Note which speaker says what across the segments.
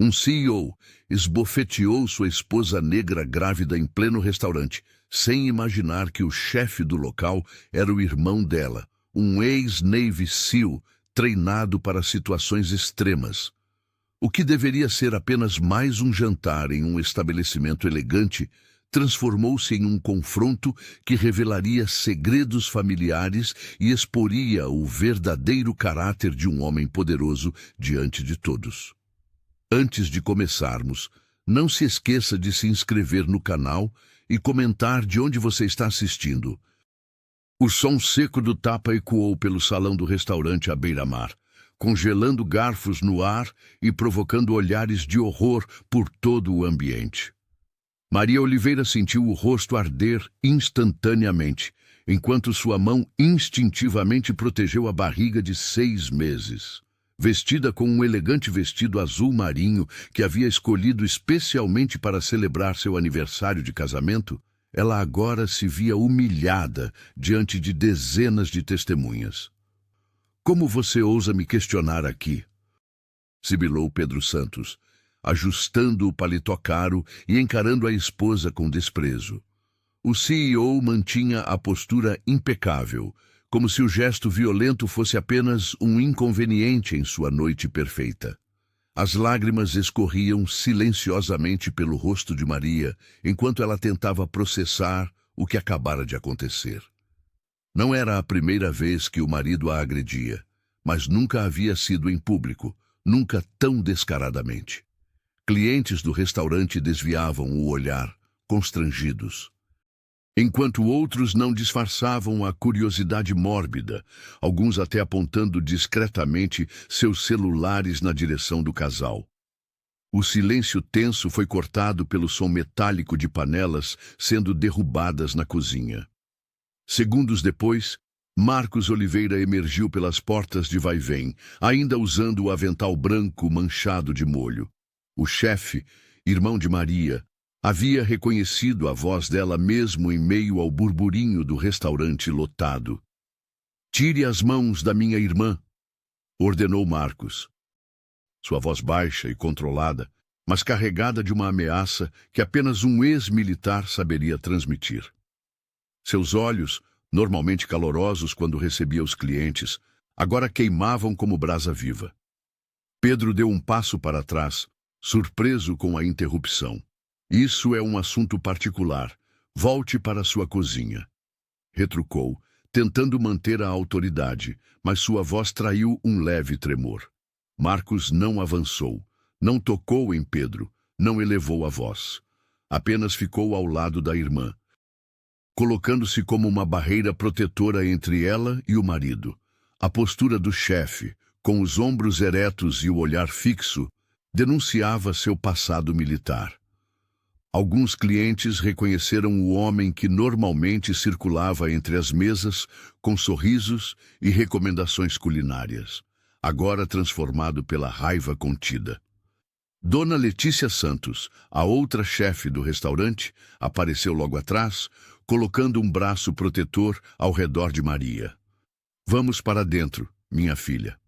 Speaker 1: Um CEO esbofeteou sua esposa negra grávida em pleno restaurante, sem imaginar que o chefe do local era o irmão dela, um ex-Navy SEAL treinado para situações extremas. O que deveria ser apenas mais um jantar em um estabelecimento elegante transformou-se em um confronto que revelaria segredos familiares e exporia o verdadeiro caráter de um homem poderoso diante de todos. Antes de começarmos, não se esqueça de se inscrever no canal e comentar de onde você está assistindo. O som seco do tapa ecoou pelo salão do restaurante à beira-mar, congelando garfos no ar e provocando olhares de horror por todo o ambiente. Maria Oliveira sentiu o rosto arder instantaneamente, enquanto sua mão instintivamente protegeu a barriga de 6 meses. Vestida com um elegante vestido azul marinho que havia escolhido especialmente para celebrar seu aniversário de casamento, ela agora se via humilhada diante de dezenas de testemunhas. "Como você ousa me questionar aqui?" sibilou Pedro Santos, ajustando o paletó caro e encarando a esposa com desprezo. O CEO mantinha a postura impecável, como se o gesto violento fosse apenas um inconveniente em sua noite perfeita. As lágrimas escorriam silenciosamente pelo rosto de Maria, enquanto ela tentava processar o que acabara de acontecer. Não era a primeira vez que o marido a agredia, mas nunca havia sido em público, nunca tão descaradamente. Clientes do restaurante desviavam o olhar, constrangidos, enquanto outros não disfarçavam a curiosidade mórbida, alguns até apontando discretamente seus celulares na direção do casal. O silêncio tenso foi cortado pelo som metálico de panelas sendo derrubadas na cozinha. Segundos depois, Marcos Oliveira emergiu pelas portas de vai-vem, ainda usando o avental branco manchado de molho. O chefe, irmão de Maria, havia reconhecido a voz dela mesmo em meio ao burburinho do restaurante lotado. "Tire as mãos da minha irmã", ordenou Marcos. Sua voz baixa e controlada, mas carregada de uma ameaça que apenas um ex-militar saberia transmitir. Seus olhos, normalmente calorosos quando recebia os clientes, agora queimavam como brasa viva. Pedro deu um passo para trás, surpreso com a interrupção. "Isso é um assunto particular. Volte para sua cozinha", retrucou, tentando manter a autoridade, mas sua voz traiu um leve tremor. Marcos não avançou, não tocou em Pedro, não elevou a voz. Apenas ficou ao lado da irmã, colocando-se como uma barreira protetora entre ela e o marido. A postura do chefe, com os ombros eretos e o olhar fixo, denunciava seu passado militar. Alguns clientes reconheceram o homem que normalmente circulava entre as mesas com sorrisos e recomendações culinárias, agora transformado pela raiva contida. Dona Letícia Santos, a outra chefe do restaurante, apareceu logo atrás, colocando um braço protetor ao redor de Maria. "Vamos para dentro, minha filha",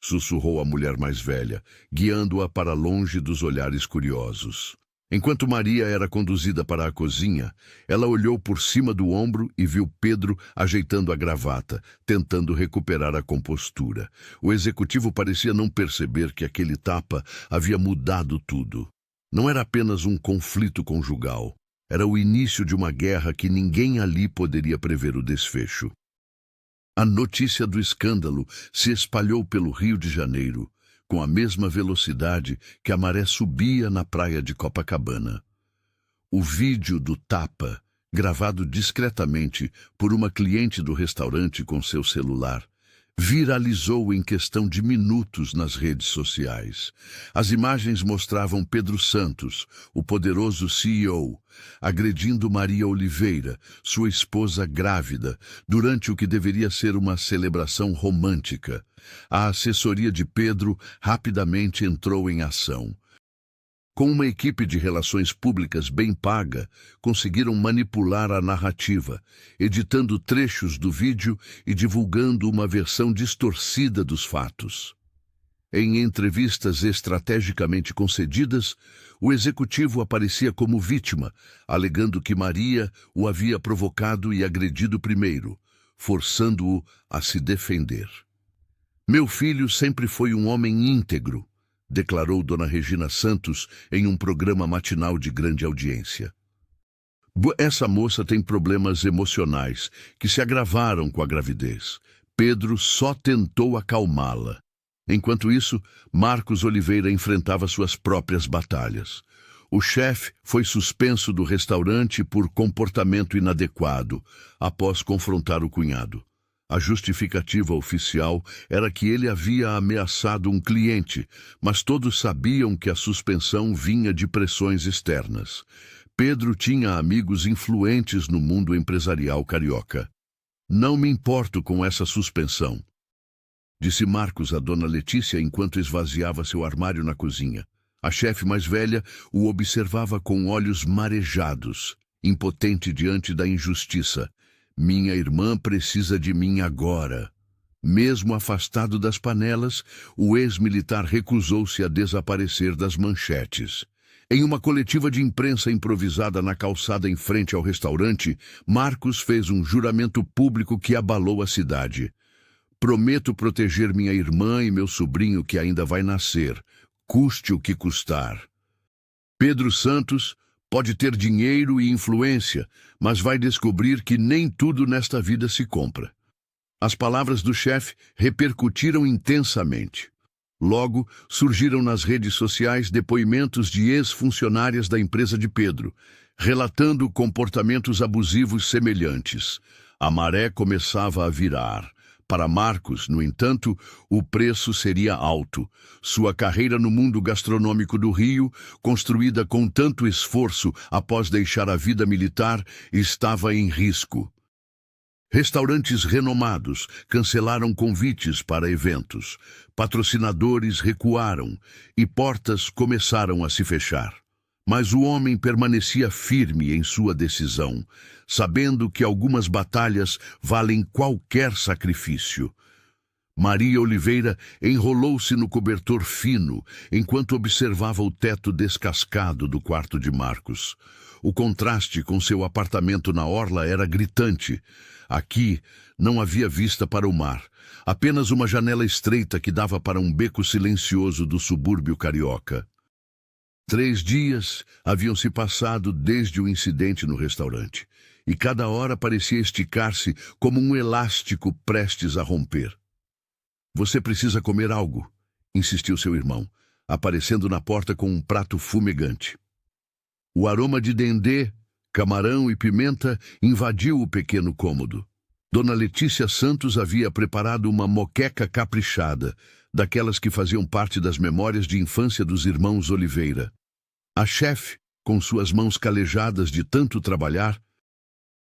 Speaker 1: sussurrou a mulher mais velha, guiando-a para longe dos olhares curiosos. Enquanto Maria era conduzida para a cozinha, ela olhou por cima do ombro e viu Pedro ajeitando a gravata, tentando recuperar a compostura. O executivo parecia não perceber que aquele tapa havia mudado tudo. Não era apenas um conflito conjugal. Era o início de uma guerra que ninguém ali poderia prever o desfecho. A notícia do escândalo se espalhou pelo Rio de Janeiro, com a mesma velocidade que a maré subia na praia de Copacabana. O vídeo do tapa, gravado discretamente por uma cliente do restaurante com seu celular, viralizou em questão de minutos nas redes sociais. As imagens mostravam Pedro Santos, o poderoso CEO, agredindo Maria Oliveira, sua esposa grávida, durante o que deveria ser uma celebração romântica. A assessoria de Pedro rapidamente entrou em ação. Com uma equipe de relações públicas bem paga, conseguiram manipular a narrativa, editando trechos do vídeo e divulgando uma versão distorcida dos fatos. Em entrevistas estrategicamente concedidas, o executivo aparecia como vítima, alegando que Maria o havia provocado e agredido primeiro, forçando-o a se defender. Meu filho sempre foi um homem íntegro, declarou Dona Regina Santos em um programa matinal de grande audiência. Essa moça tem problemas emocionais que se agravaram com a gravidez. Pedro só tentou acalmá-la. Enquanto isso, Marcos Oliveira enfrentava suas próprias batalhas. O chefe foi suspenso do restaurante por comportamento inadequado, após confrontar o cunhado. A justificativa oficial era que ele havia ameaçado um cliente, mas todos sabiam que a suspensão vinha de pressões externas. Pedro tinha amigos influentes no mundo empresarial carioca. Não me importo com essa suspensão, disse Marcos a Dona Letícia enquanto esvaziava seu armário na cozinha. A chefe mais velha o observava com olhos marejados, impotente diante da injustiça. Minha irmã precisa de mim agora. Mesmo afastado das panelas, o ex-militar recusou-se a desaparecer das manchetes. Em uma coletiva de imprensa improvisada na calçada em frente ao restaurante, Marcos fez um juramento público que abalou a cidade. Prometo proteger minha irmã e meu sobrinho que ainda vai nascer, custe o que custar. Pedro Santos pode ter dinheiro e influência, mas vai descobrir que nem tudo nesta vida se compra. As palavras do chefe repercutiram intensamente. Logo, surgiram nas redes sociais depoimentos de ex-funcionárias da empresa de Pedro, relatando comportamentos abusivos semelhantes. A maré começava a virar. Para Marcos, no entanto, o preço seria alto. Sua carreira no mundo gastronômico do Rio, construída com tanto esforço após deixar a vida militar, estava em risco. Restaurantes renomados cancelaram convites para eventos, patrocinadores recuaram e portas começaram a se fechar. Mas o homem permanecia firme em sua decisão, sabendo que algumas batalhas valem qualquer sacrifício. Maria Oliveira enrolou-se no cobertor fino enquanto observava o teto descascado do quarto de Marcos. O contraste com seu apartamento na orla era gritante. Aqui não havia vista para o mar, apenas uma janela estreita que dava para um beco silencioso do subúrbio carioca. 3 dias haviam se passado desde o incidente no restaurante, e cada hora parecia esticar-se como um elástico prestes a romper. Você precisa comer algo, insistiu seu irmão, aparecendo na porta com um prato fumegante. O aroma de dendê, camarão e pimenta invadiu o pequeno cômodo. Dona Letícia Santos havia preparado uma moqueca caprichada, daquelas que faziam parte das memórias de infância dos irmãos Oliveira. A chefe, com suas mãos calejadas de tanto trabalhar,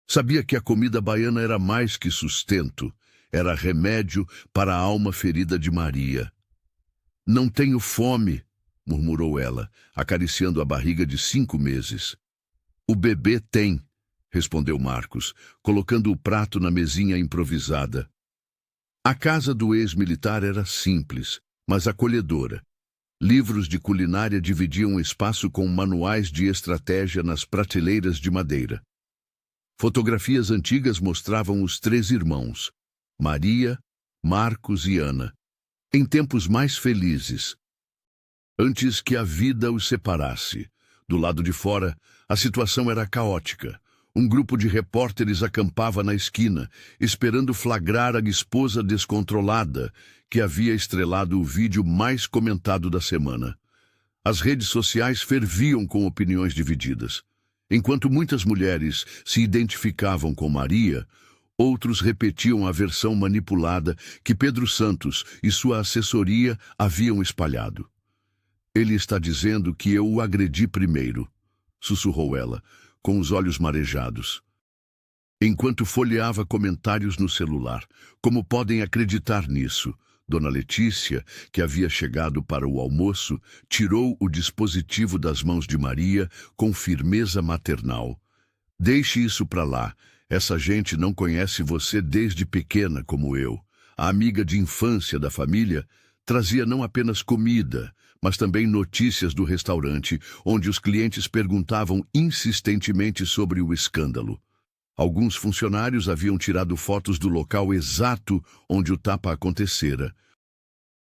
Speaker 1: sabia que a comida baiana era mais que sustento, era remédio para a alma ferida de Maria. Não tenho fome, murmurou ela, acariciando a barriga de 5 meses. O bebê tem, respondeu Marcos, colocando o prato na mesinha improvisada. A casa do ex-militar era simples, mas acolhedora. Livros de culinária dividiam o espaço com manuais de estratégia nas prateleiras de madeira. Fotografias antigas mostravam os 3 irmãos, Maria, Marcos e Ana, em tempos mais felizes, antes que a vida os separasse. Do lado de fora, a situação era caótica. Um grupo de repórteres acampava na esquina, esperando flagrar a esposa descontrolada, que havia estrelado o vídeo mais comentado da semana. As redes sociais ferviam com opiniões divididas. Enquanto muitas mulheres se identificavam com Maria, outros repetiam a versão manipulada que Pedro Santos e sua assessoria haviam espalhado. Ele está dizendo que eu o agredi primeiro, sussurrou ela, com os olhos marejados, enquanto folheava comentários no celular. Como podem acreditar nisso? Dona Letícia, que havia chegado para o almoço, tirou o dispositivo das mãos de Maria com firmeza maternal. Deixe isso para lá. Essa gente não conhece você desde pequena como eu. A amiga de infância da família Trazia não apenas comida, mas também notícias do restaurante, onde os clientes perguntavam insistentemente sobre o escândalo. Alguns funcionários haviam tirado fotos do local exato onde o tapa acontecera,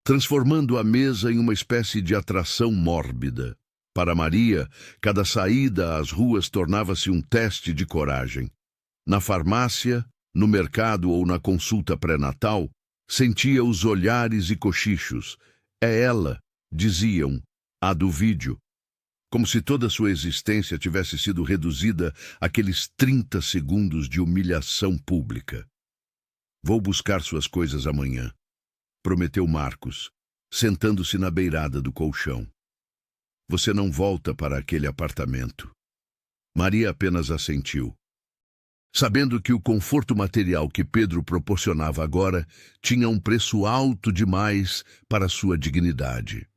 Speaker 1: transformando a mesa em uma espécie de atração mórbida. Para Maria, cada saída às ruas tornava-se um teste de coragem. Na farmácia, no mercado ou na consulta pré-natal, sentia os olhares e cochichos. É ela, diziam, a do vídeo. Como se toda sua existência tivesse sido reduzida àqueles 30 segundos de humilhação pública. Vou buscar suas coisas amanhã, prometeu Marcos, sentando-se na beirada do colchão. Você não volta para aquele apartamento. Maria apenas assentiu, sabendo que o conforto material que Pedro proporcionava agora tinha um preço alto demais para sua dignidade.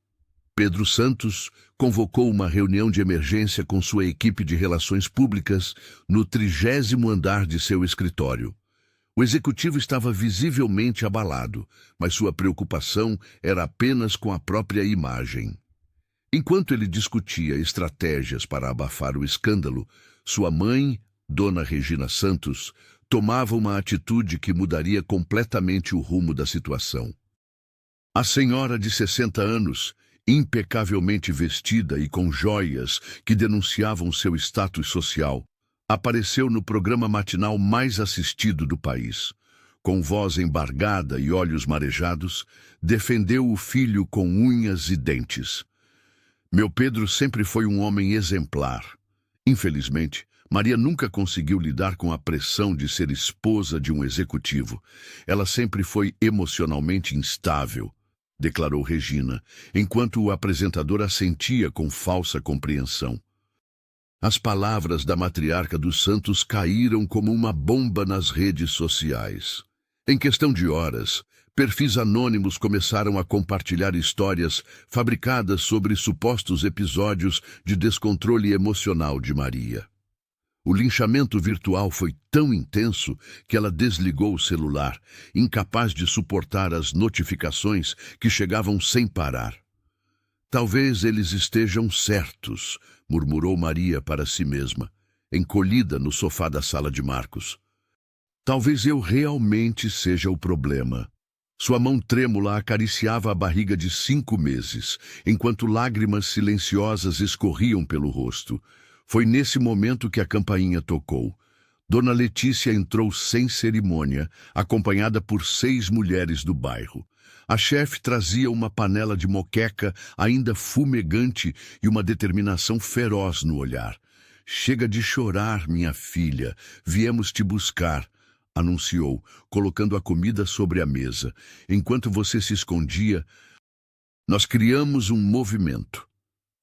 Speaker 1: Pedro Santos convocou uma reunião de emergência com sua equipe de relações públicas no 30º andar de seu escritório. O executivo estava visivelmente abalado, mas sua preocupação era apenas com a própria imagem. Enquanto ele discutia estratégias para abafar o escândalo, sua mãe, Dona Regina Santos, tomava uma atitude que mudaria completamente o rumo da situação. A senhora de 60 anos, impecavelmente vestida e com joias que denunciavam seu status social, apareceu no programa matinal mais assistido do país. Com voz embargada e olhos marejados, defendeu o filho com unhas e dentes. Meu Pedro sempre foi um homem exemplar. Infelizmente, Maria nunca conseguiu lidar com a pressão de ser esposa de um executivo. Ela sempre foi emocionalmente instável, declarou Regina, enquanto o apresentador assentia com falsa compreensão. As palavras da matriarca dos Santos caíram como uma bomba nas redes sociais. Em questão de horas, perfis anônimos começaram a compartilhar histórias fabricadas sobre supostos episódios de descontrole emocional de Maria. O linchamento virtual foi tão intenso que ela desligou o celular, incapaz de suportar as notificações que chegavam sem parar. Talvez eles estejam certos, murmurou Maria para si mesma, encolhida no sofá da sala de Marcos. Talvez eu realmente seja o problema. Sua mão trêmula acariciava a barriga de 5 meses, enquanto lágrimas silenciosas escorriam pelo rosto. Foi nesse momento que a campainha tocou. Dona Letícia entrou sem cerimônia, acompanhada por 6 mulheres do bairro. A chefe trazia uma panela de moqueca ainda fumegante e uma determinação feroz no olhar. Chega de chorar, minha filha. Viemos te buscar, anunciou, colocando a comida sobre a mesa. Enquanto você se escondia, nós criamos um movimento.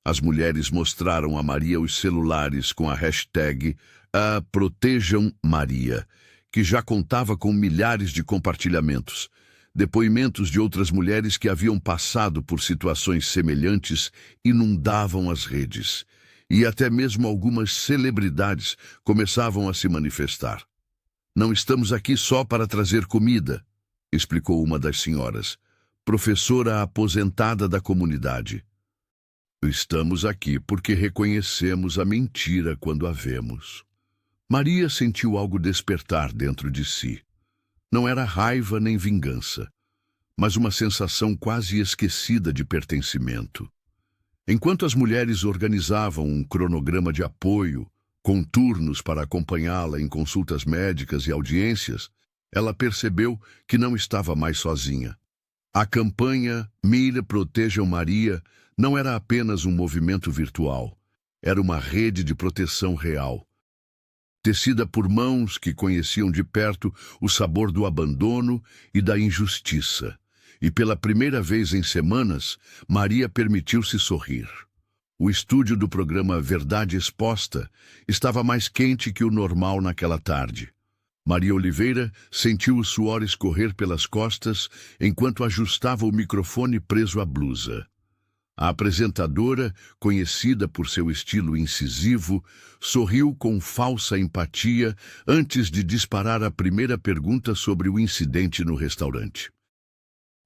Speaker 1: As mulheres mostraram a Maria os celulares com a hashtag Protejam Maria, que já contava com milhares de compartilhamentos. Depoimentos de outras mulheres que haviam passado por situações semelhantes inundavam as redes. E até mesmo algumas celebridades começavam a se manifestar. Não estamos aqui só para trazer comida, explicou uma das senhoras, professora aposentada da comunidade. Estamos aqui porque reconhecemos a mentira quando a vemos. Maria sentiu algo despertar dentro de si. Não era raiva nem vingança, mas uma sensação quase esquecida de pertencimento. Enquanto as mulheres organizavam um cronograma de apoio, com turnos para acompanhá-la em consultas médicas e audiências, ela percebeu que não estava mais sozinha. A campanha Mira Protejam Maria não era apenas um movimento virtual, era uma rede de proteção real. Tecida por mãos que conheciam de perto o sabor do abandono e da injustiça. E pela primeira vez em semanas, Maria permitiu-se sorrir. O estúdio do programa Verdade Exposta estava mais quente que o normal naquela tarde. Maria Oliveira sentiu o suor escorrer pelas costas enquanto ajustava o microfone preso à blusa. A apresentadora, conhecida por seu estilo incisivo, sorriu com falsa empatia antes de disparar a primeira pergunta sobre o incidente no restaurante.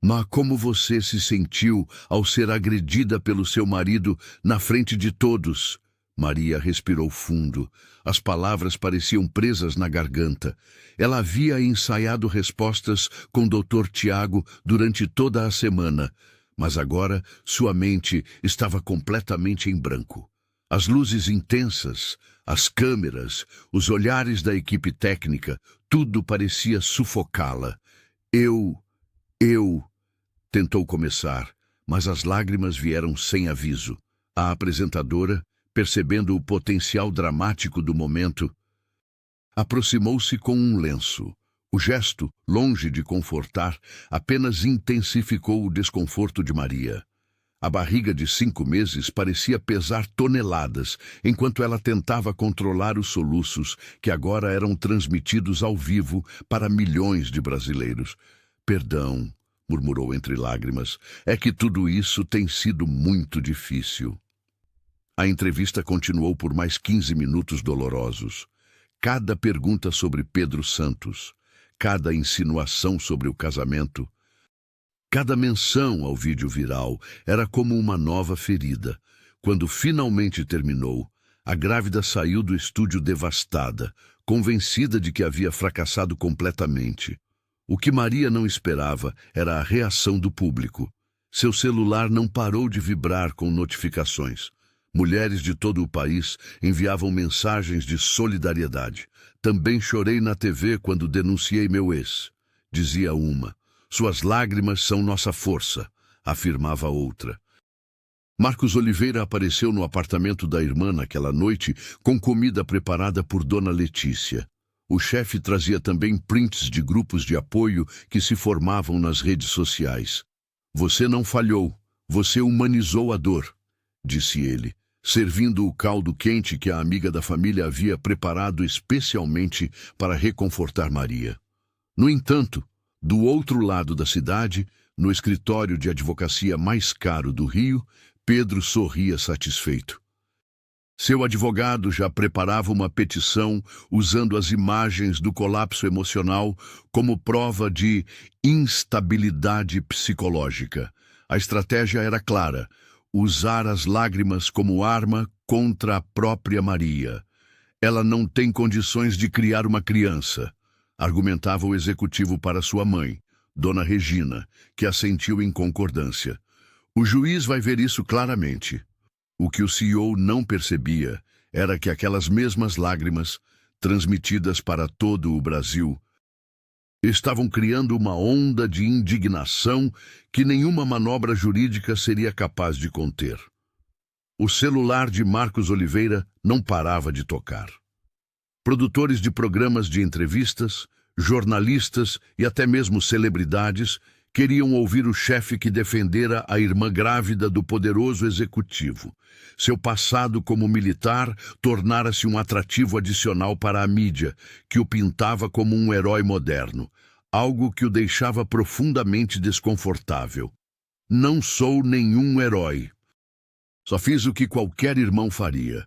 Speaker 1: Mas como você se sentiu ao ser agredida pelo seu marido na frente de todos? Maria respirou fundo. As palavras pareciam presas na garganta. Ela havia ensaiado respostas com Dr. Tiago durante toda a semana, mas agora sua mente estava completamente em branco. As luzes intensas, as câmeras, os olhares da equipe técnica, tudo parecia sufocá-la. Eu... Tentou começar, mas as lágrimas vieram sem aviso. A apresentadora, percebendo o potencial dramático do momento, aproximou-se com um lenço. O gesto, longe de confortar, apenas intensificou o desconforto de Maria. A barriga de 5 meses parecia pesar toneladas, enquanto ela tentava controlar os soluços que agora eram transmitidos ao vivo para milhões de brasileiros. Perdão, murmurou entre lágrimas, é que tudo isso tem sido muito difícil. A entrevista continuou por mais 15 minutos dolorosos. Cada pergunta sobre Pedro Santos, cada insinuação sobre o casamento, cada menção ao vídeo viral era como uma nova ferida. Quando finalmente terminou, a grávida saiu do estúdio devastada, convencida de que havia fracassado completamente. O que Maria não esperava era a reação do público. Seu celular não parou de vibrar com notificações. Mulheres de todo o país enviavam mensagens de solidariedade. Também chorei na TV quando denunciei meu ex, dizia uma. Suas lágrimas são nossa força, afirmava outra. Marcos Oliveira apareceu no apartamento da irmã naquela noite com comida preparada por Dona Letícia. O chefe trazia também prints de grupos de apoio que se formavam nas redes sociais. Você não falhou, você humanizou a dor, disse ele, servindo o caldo quente que a amiga da família havia preparado especialmente para reconfortar Maria. No entanto, do outro lado da cidade, no escritório de advocacia mais caro do Rio, Pedro sorria satisfeito. Seu advogado já preparava uma petição usando as imagens do colapso emocional como prova de instabilidade psicológica. A estratégia era clara: usar as lágrimas como arma contra a própria Maria. Ela não tem condições de criar uma criança, argumentava o executivo para sua mãe, Dona Regina, que assentiu em concordância. O juiz vai ver isso claramente. O que o CEO não percebia era que aquelas mesmas lágrimas, transmitidas para todo o Brasil, estavam criando uma onda de indignação que nenhuma manobra jurídica seria capaz de conter. O celular de Marcos Oliveira não parava de tocar. Produtores de programas de entrevistas, jornalistas e até mesmo celebridades queriam ouvir o chefe que defendera a irmã grávida do poderoso executivo. Seu passado como militar tornara-se um atrativo adicional para a mídia, que o pintava como um herói moderno, algo que o deixava profundamente desconfortável. Não sou nenhum herói. Só fiz o que qualquer irmão faria,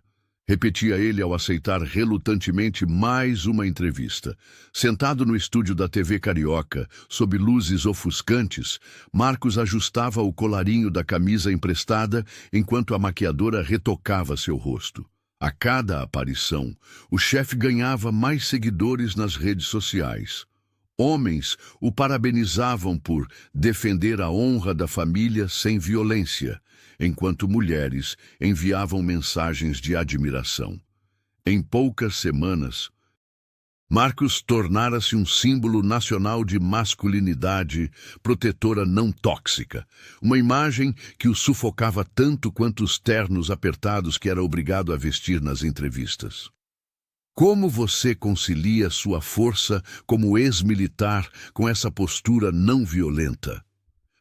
Speaker 1: repetia ele ao aceitar relutantemente mais uma entrevista. Sentado no estúdio da TV Carioca, sob luzes ofuscantes, Marcos ajustava o colarinho da camisa emprestada enquanto a maquiadora retocava seu rosto. A cada aparição, o chefe ganhava mais seguidores nas redes sociais. Homens o parabenizavam por defender a honra da família sem violência, enquanto mulheres enviavam mensagens de admiração. Em poucas semanas, Marcos tornara-se um símbolo nacional de masculinidade protetora não tóxica, uma imagem que o sufocava tanto quanto os ternos apertados que era obrigado a vestir nas entrevistas. Como você concilia sua força como ex-militar com essa postura não violenta?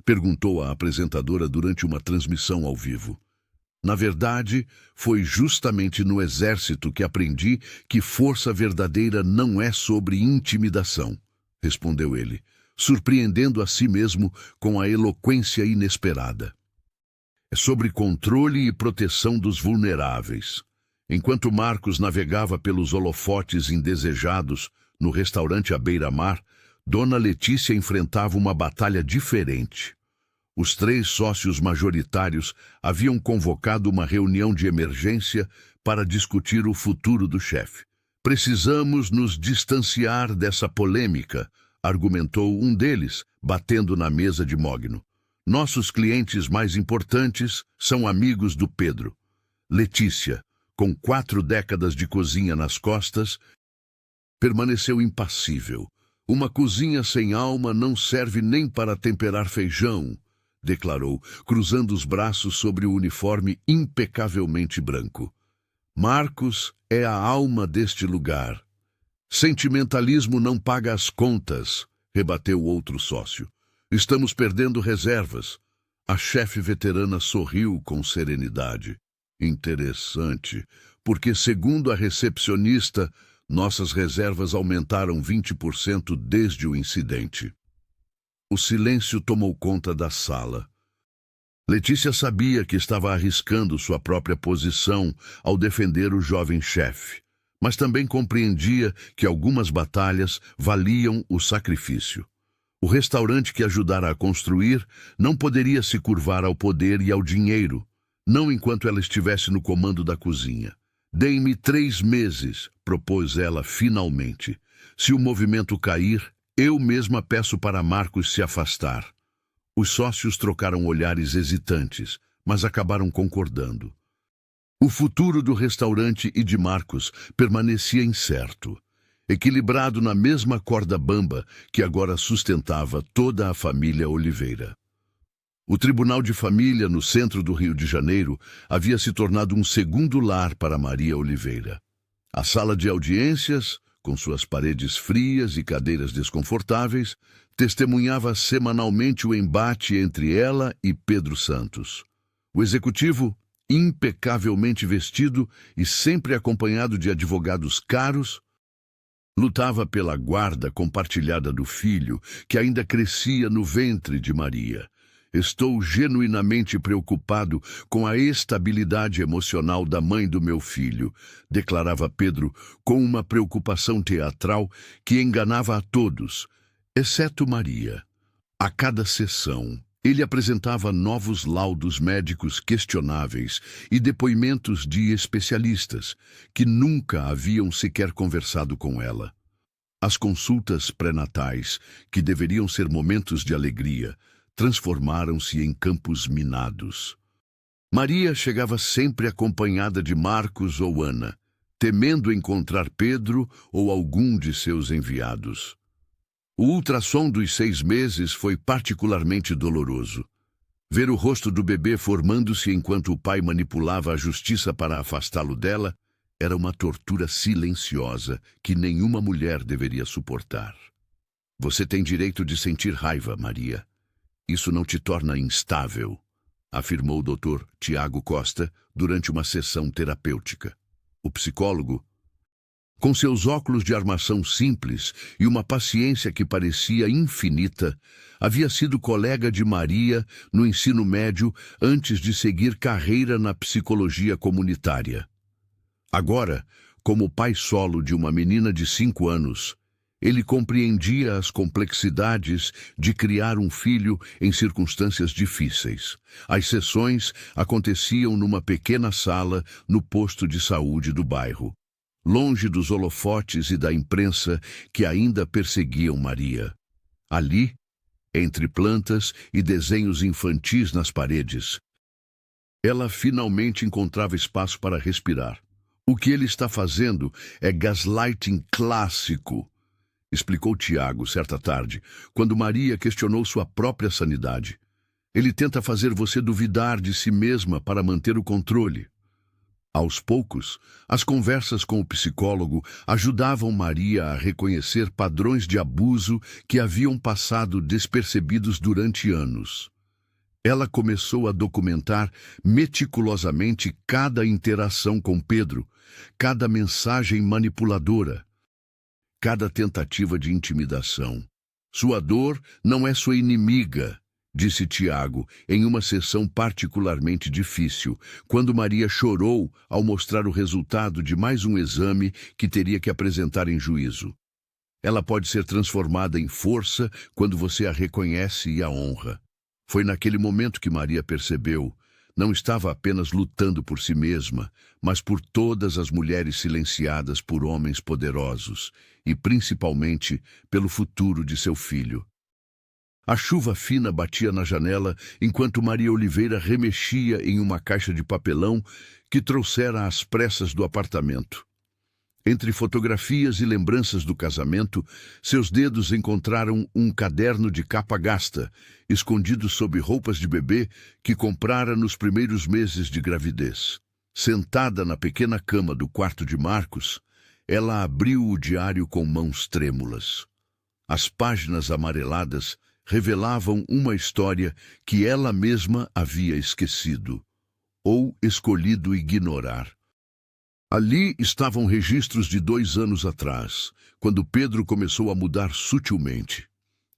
Speaker 1: Perguntou a apresentadora durante uma transmissão ao vivo. Na verdade, foi justamente no exército que aprendi que força verdadeira não é sobre intimidação, respondeu ele, surpreendendo a si mesmo com a eloquência inesperada. É sobre controle e proteção dos vulneráveis. Enquanto Marcos navegava pelos holofotes indesejados no restaurante à beira-mar, Dona Letícia enfrentava uma batalha diferente. Os 3 sócios majoritários haviam convocado uma reunião de emergência para discutir o futuro do chefe. Precisamos nos distanciar dessa polêmica, argumentou um deles, batendo na mesa de mogno. Nossos clientes mais importantes são amigos do Pedro. Letícia, com 4 décadas de cozinha nas costas, permaneceu impassível. Uma cozinha sem alma não serve nem para temperar feijão, declarou, cruzando os braços sobre o uniforme impecavelmente branco. Marcos é a alma deste lugar. Sentimentalismo não paga as contas, rebateu outro sócio. Estamos perdendo reservas. A chefe veterana sorriu com serenidade. Interessante, porque, segundo a recepcionista, nossas reservas aumentaram 20% desde o incidente. O silêncio tomou conta da sala. Letícia sabia que estava arriscando sua própria posição ao defender o jovem chefe, mas também compreendia que algumas batalhas valiam o sacrifício. O restaurante que ajudara a construir não poderia se curvar ao poder e ao dinheiro, não enquanto ela estivesse no comando da cozinha. Dê-me 3 meses, propôs ela finalmente. Se o movimento cair, eu mesma peço para Marcos se afastar. Os sócios trocaram olhares hesitantes, mas acabaram concordando. O futuro do restaurante e de Marcos permanecia incerto, equilibrado na mesma corda bamba que agora sustentava toda a família Oliveira. O Tribunal de Família, no centro do Rio de Janeiro, havia se tornado um segundo lar para Maria Oliveira. A sala de audiências, com suas paredes frias e cadeiras desconfortáveis, testemunhava semanalmente o embate entre ela e Pedro Santos. O executivo, impecavelmente vestido e sempre acompanhado de advogados caros, lutava pela guarda compartilhada do filho, que ainda crescia no ventre de Maria. Estou genuinamente preocupado com a estabilidade emocional da mãe do meu filho, declarava Pedro com uma preocupação teatral que enganava a todos, exceto Maria. A cada sessão, ele apresentava novos laudos médicos questionáveis e depoimentos de especialistas que nunca haviam sequer conversado com ela. As consultas pré-natais, que deveriam ser momentos de alegria, transformaram-se em campos minados. Maria chegava sempre acompanhada de Marcos ou Ana, temendo encontrar Pedro ou algum de seus enviados. O ultrassom dos 6 meses foi particularmente doloroso. Ver o rosto do bebê formando-se enquanto o pai manipulava a justiça para afastá-lo dela era uma tortura silenciosa que nenhuma mulher deveria suportar. Você tem direito de sentir raiva, Maria. Isso não te torna instável, afirmou o Dr. Tiago Costa durante uma sessão terapêutica. O psicólogo, com seus óculos de armação simples e uma paciência que parecia infinita, havia sido colega de Maria no ensino médio antes de seguir carreira na psicologia comunitária. Agora, como pai solo de uma menina de 5 anos, ele compreendia as complexidades de criar um filho em circunstâncias difíceis. As sessões aconteciam numa pequena sala no posto de saúde do bairro, longe dos holofotes e da imprensa que ainda perseguiam Maria. Ali, entre plantas e desenhos infantis nas paredes, ela finalmente encontrava espaço para respirar. O que ele está fazendo é gaslighting clássico, explicou Tiago certa tarde, quando Maria questionou sua própria sanidade. Ele tenta fazer você duvidar de si mesma para manter o controle. Aos poucos, as conversas com o psicólogo ajudavam Maria a reconhecer padrões de abuso que haviam passado despercebidos durante anos. Ela começou a documentar meticulosamente cada interação com Pedro, cada mensagem manipuladora, cada tentativa de intimidação. Sua dor não é sua inimiga, disse Tiago, em uma sessão particularmente difícil, quando Maria chorou ao mostrar o resultado de mais um exame que teria que apresentar em juízo. Ela pode ser transformada em força quando você a reconhece e a honra. Foi naquele momento que Maria percebeu, não estava apenas lutando por si mesma, mas por todas as mulheres silenciadas por homens poderosos, e principalmente pelo futuro de seu filho. A chuva fina batia na janela enquanto Maria Oliveira remexia em uma caixa de papelão que trouxera às pressas do apartamento. Entre fotografias e lembranças do casamento, seus dedos encontraram um caderno de capa gasta, escondido sob roupas de bebê que comprara nos primeiros meses de gravidez. Sentada na pequena cama do quarto de Marcos, ela abriu o diário com mãos trêmulas. As páginas amareladas revelavam uma história que ela mesma havia esquecido, ou escolhido ignorar. Ali estavam registros de 2 anos atrás, quando Pedro começou a mudar sutilmente.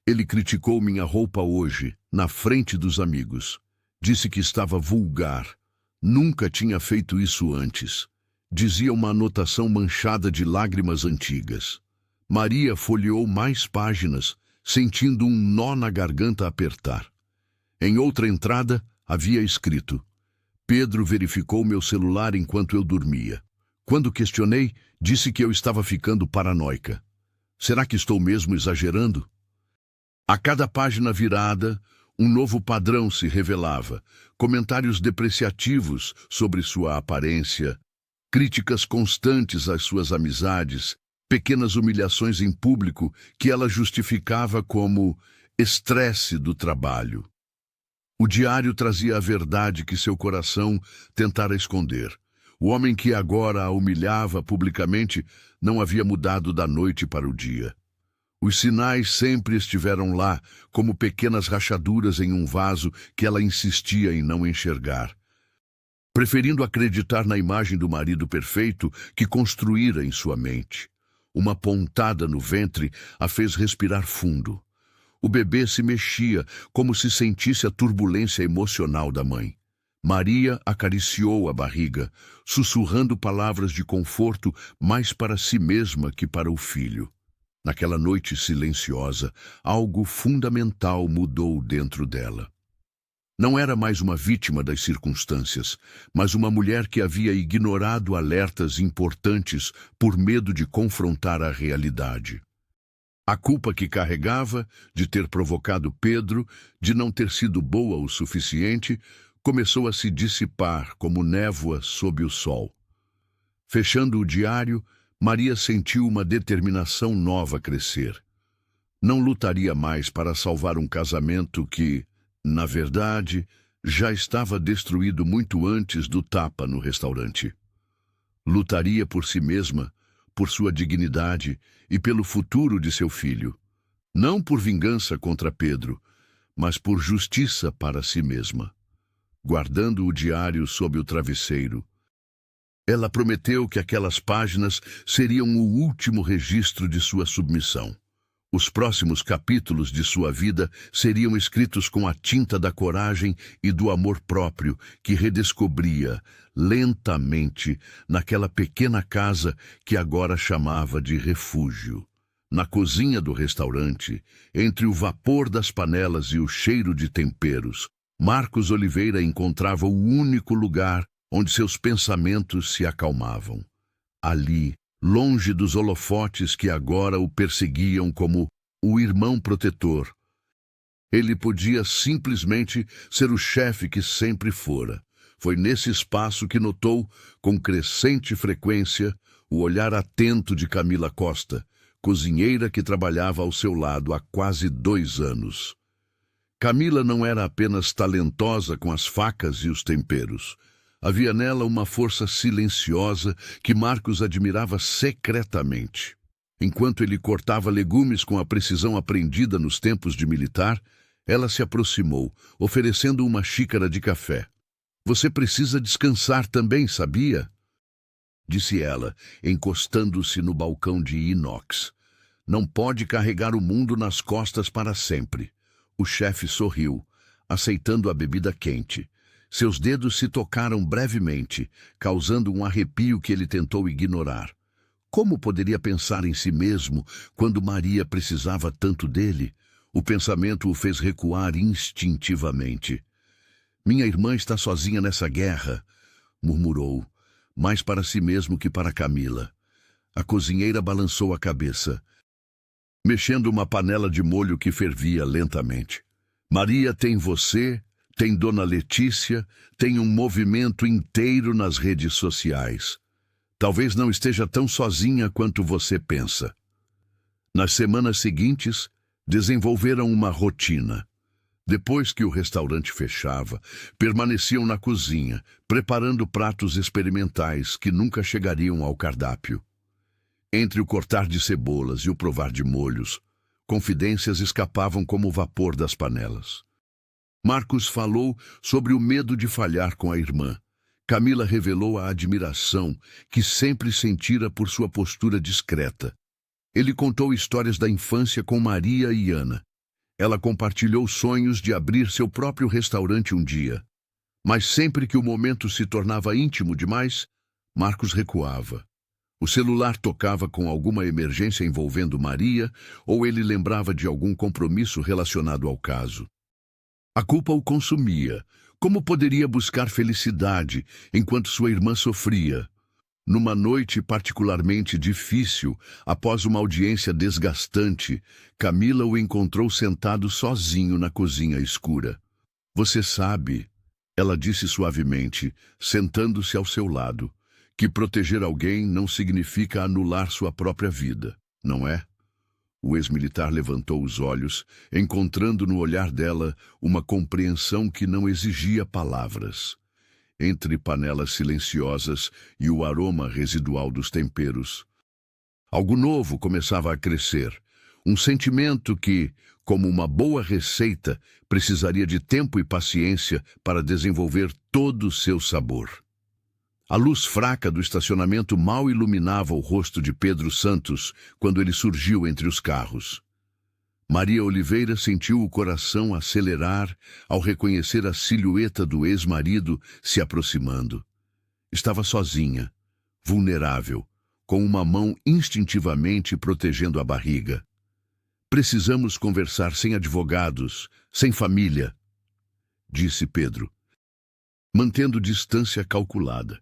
Speaker 1: Ele criticou minha roupa hoje, na frente dos amigos. Disse que estava vulgar. Nunca tinha feito isso antes. Dizia uma anotação manchada de lágrimas antigas. Maria folheou mais páginas, sentindo um nó na garganta apertar. Em outra entrada, havia escrito: Pedro verificou meu celular enquanto eu dormia. Quando questionei, disse que eu estava ficando paranoica. Será que estou mesmo exagerando? A cada página virada, um novo padrão se revelava. Comentários depreciativos sobre sua aparência, críticas constantes às suas amizades, pequenas humilhações em público que ela justificava como estresse do trabalho. O diário trazia a verdade que seu coração tentara esconder. O homem que agora a humilhava publicamente não havia mudado da noite para o dia. Os sinais sempre estiveram lá, como pequenas rachaduras em um vaso que ela insistia em não enxergar. Preferindo acreditar na imagem do marido perfeito que construíra em sua mente. Uma pontada no ventre a fez respirar fundo. O bebê se mexia, como se sentisse a turbulência emocional da mãe. Maria acariciou a barriga, sussurrando palavras de conforto mais para si mesma que para o filho. Naquela noite silenciosa, algo fundamental mudou dentro dela. Não era mais uma vítima das circunstâncias, mas uma mulher que havia ignorado alertas importantes por medo de confrontar a realidade. A culpa que carregava de ter provocado Pedro, de não ter sido boa o suficiente, começou a se dissipar como névoa sob o sol. Fechando o diário, Maria sentiu uma determinação nova crescer. Não lutaria mais para salvar um casamento que, na verdade, já estava destruído muito antes do tapa no restaurante. Lutaria por si mesma, por sua dignidade e pelo futuro de seu filho. Não por vingança contra Pedro, mas por justiça para si mesma. Guardando o diário sob o travesseiro, ela prometeu que aquelas páginas seriam o último registro de sua submissão. Os próximos capítulos de sua vida seriam escritos com a tinta da coragem e do amor próprio que redescobria, lentamente, naquela pequena casa que agora chamava de refúgio. Na cozinha do restaurante, entre o vapor das panelas e o cheiro de temperos, Marcos Oliveira encontrava o único lugar onde seus pensamentos se acalmavam. Ali, longe dos holofotes que agora o perseguiam como o irmão protetor. Ele podia simplesmente ser o chefe que sempre fora. Foi nesse espaço que notou, com crescente frequência, o olhar atento de Camila Costa, cozinheira que trabalhava ao seu lado há quase 2 anos. Camila não era apenas talentosa com as facas e os temperos. Havia nela uma força silenciosa que Marcos admirava secretamente. Enquanto ele cortava legumes com a precisão aprendida nos tempos de militar, ela se aproximou, oferecendo uma xícara de café. "Você precisa descansar também, sabia?" disse ela, encostando-se no balcão de inox. "Não pode carregar o mundo nas costas para sempre." O chefe sorriu, aceitando a bebida quente. Seus dedos se tocaram brevemente, causando um arrepio que ele tentou ignorar. Como poderia pensar em si mesmo quando Maria precisava tanto dele? O pensamento o fez recuar instintivamente. Minha irmã está sozinha nessa guerra, murmurou, mais para si mesmo que para Camila. A cozinheira balançou a cabeça, mexendo uma panela de molho que fervia lentamente. Maria tem você, tem Dona Letícia, tem um movimento inteiro nas redes sociais. Talvez não esteja tão sozinha quanto você pensa. Nas semanas seguintes, desenvolveram uma rotina. Depois que o restaurante fechava, permaneciam na cozinha, preparando pratos experimentais que nunca chegariam ao cardápio. Entre o cortar de cebolas e o provar de molhos, confidências escapavam como o vapor das panelas. Marcos falou sobre o medo de falhar com a irmã. Camila revelou a admiração que sempre sentira por sua postura discreta. Ele contou histórias da infância com Maria e Ana. Ela compartilhou sonhos de abrir seu próprio restaurante um dia. Mas sempre que o momento se tornava íntimo demais, Marcos recuava. O celular tocava com alguma emergência envolvendo Maria, ou ele lembrava de algum compromisso relacionado ao caso. A culpa o consumia. Como poderia buscar felicidade enquanto sua irmã sofria? Numa noite particularmente difícil, após uma audiência desgastante, Camila o encontrou sentado sozinho na cozinha escura. Você sabe, ela disse suavemente, sentando-se ao seu lado, que proteger alguém não significa anular sua própria vida, não é? O ex-militar levantou os olhos, encontrando no olhar dela uma compreensão que não exigia palavras. Entre panelas silenciosas e o aroma residual dos temperos, algo novo começava a crescer. Um sentimento que, como uma boa receita, precisaria de tempo e paciência para desenvolver todo o seu sabor. A luz fraca do estacionamento mal iluminava o rosto de Pedro Santos quando ele surgiu entre os carros. Maria Oliveira sentiu o coração acelerar ao reconhecer a silhueta do ex-marido se aproximando. Estava sozinha, vulnerável, com uma mão instintivamente protegendo a barriga. Precisamos conversar sem advogados, sem família, disse Pedro, mantendo distância calculada.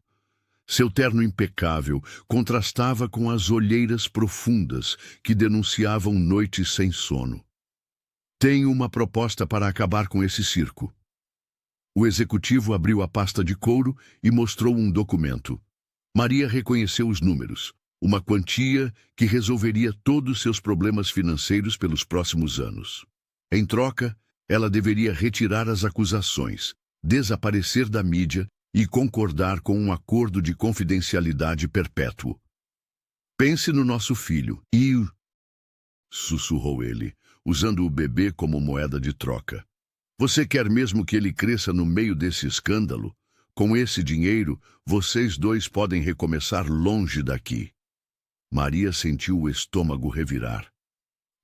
Speaker 1: Seu terno impecável contrastava com as olheiras profundas que denunciavam noites sem sono. Tenho uma proposta para acabar com esse circo. O executivo abriu a pasta de couro e mostrou um documento. Maria reconheceu os números, uma quantia que resolveria todos seus problemas financeiros pelos próximos anos. Em troca, ela deveria retirar as acusações, desaparecer da mídia e concordar com um acordo de confidencialidade perpétuo. Pense no nosso filho e... sussurrou ele, usando o bebê como moeda de troca. Você quer mesmo que ele cresça no meio desse escândalo? Com esse dinheiro, vocês dois podem recomeçar longe daqui. Maria sentiu o estômago revirar.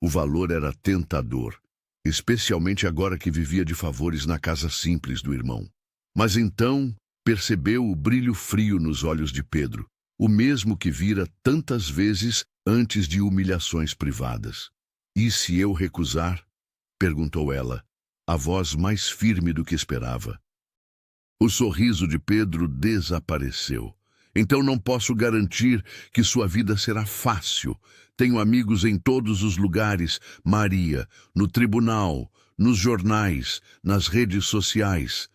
Speaker 1: O valor era tentador, especialmente agora que vivia de favores na casa simples do irmão. Mas então percebeu o brilho frio nos olhos de Pedro, o mesmo que vira tantas vezes antes de humilhações privadas. E se eu recusar? Perguntou ela, a voz mais firme do que esperava. O sorriso de Pedro desapareceu. Então não posso garantir que sua vida será fácil. Tenho amigos em todos os lugares, Maria, no tribunal, nos jornais, nas redes sociais.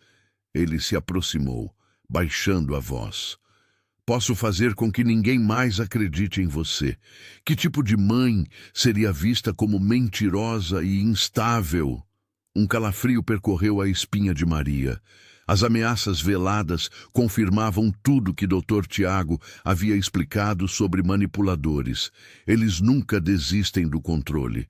Speaker 1: Ele se aproximou, baixando a voz. Posso fazer com que ninguém mais acredite em você. Que tipo de mãe seria vista como mentirosa e instável? Um calafrio percorreu a espinha de Maria. As ameaças veladas confirmavam tudo que Dr. Tiago havia explicado sobre manipuladores. Eles nunca desistem do controle.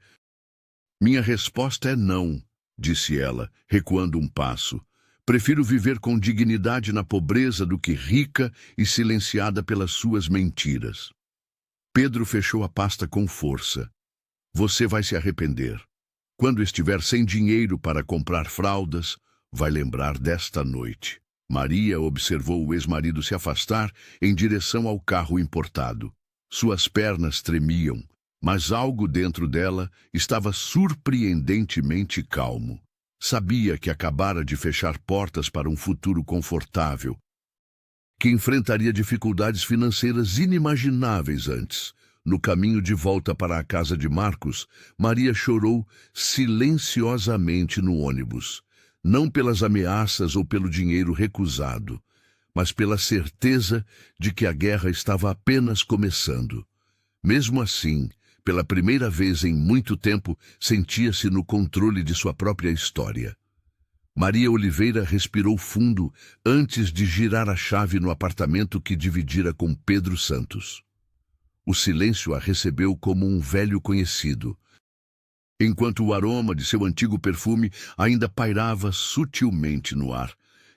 Speaker 1: Minha resposta é não, disse ela, recuando um passo. Prefiro viver com dignidade na pobreza do que rica e silenciada pelas suas mentiras. Pedro fechou a pasta com força. Você vai se arrepender. Quando estiver sem dinheiro para comprar fraldas, vai lembrar desta noite. Maria observou o ex-marido se afastar em direção ao carro importado. Suas pernas tremiam, mas algo dentro dela estava surpreendentemente calmo. Sabia que acabara de fechar portas para um futuro confortável, que enfrentaria dificuldades financeiras inimagináveis antes. No caminho de volta para a casa de Marcos, Maria chorou silenciosamente no ônibus, não pelas ameaças ou pelo dinheiro recusado, mas pela certeza de que a guerra estava apenas começando. Mesmo assim, pela primeira vez em muito tempo, sentia-se no controle de sua própria história. Maria Oliveira respirou fundo antes de girar a chave no apartamento que dividira com Pedro Santos. O silêncio a recebeu como um velho conhecido, enquanto o aroma de seu antigo perfume ainda pairava sutilmente no ar.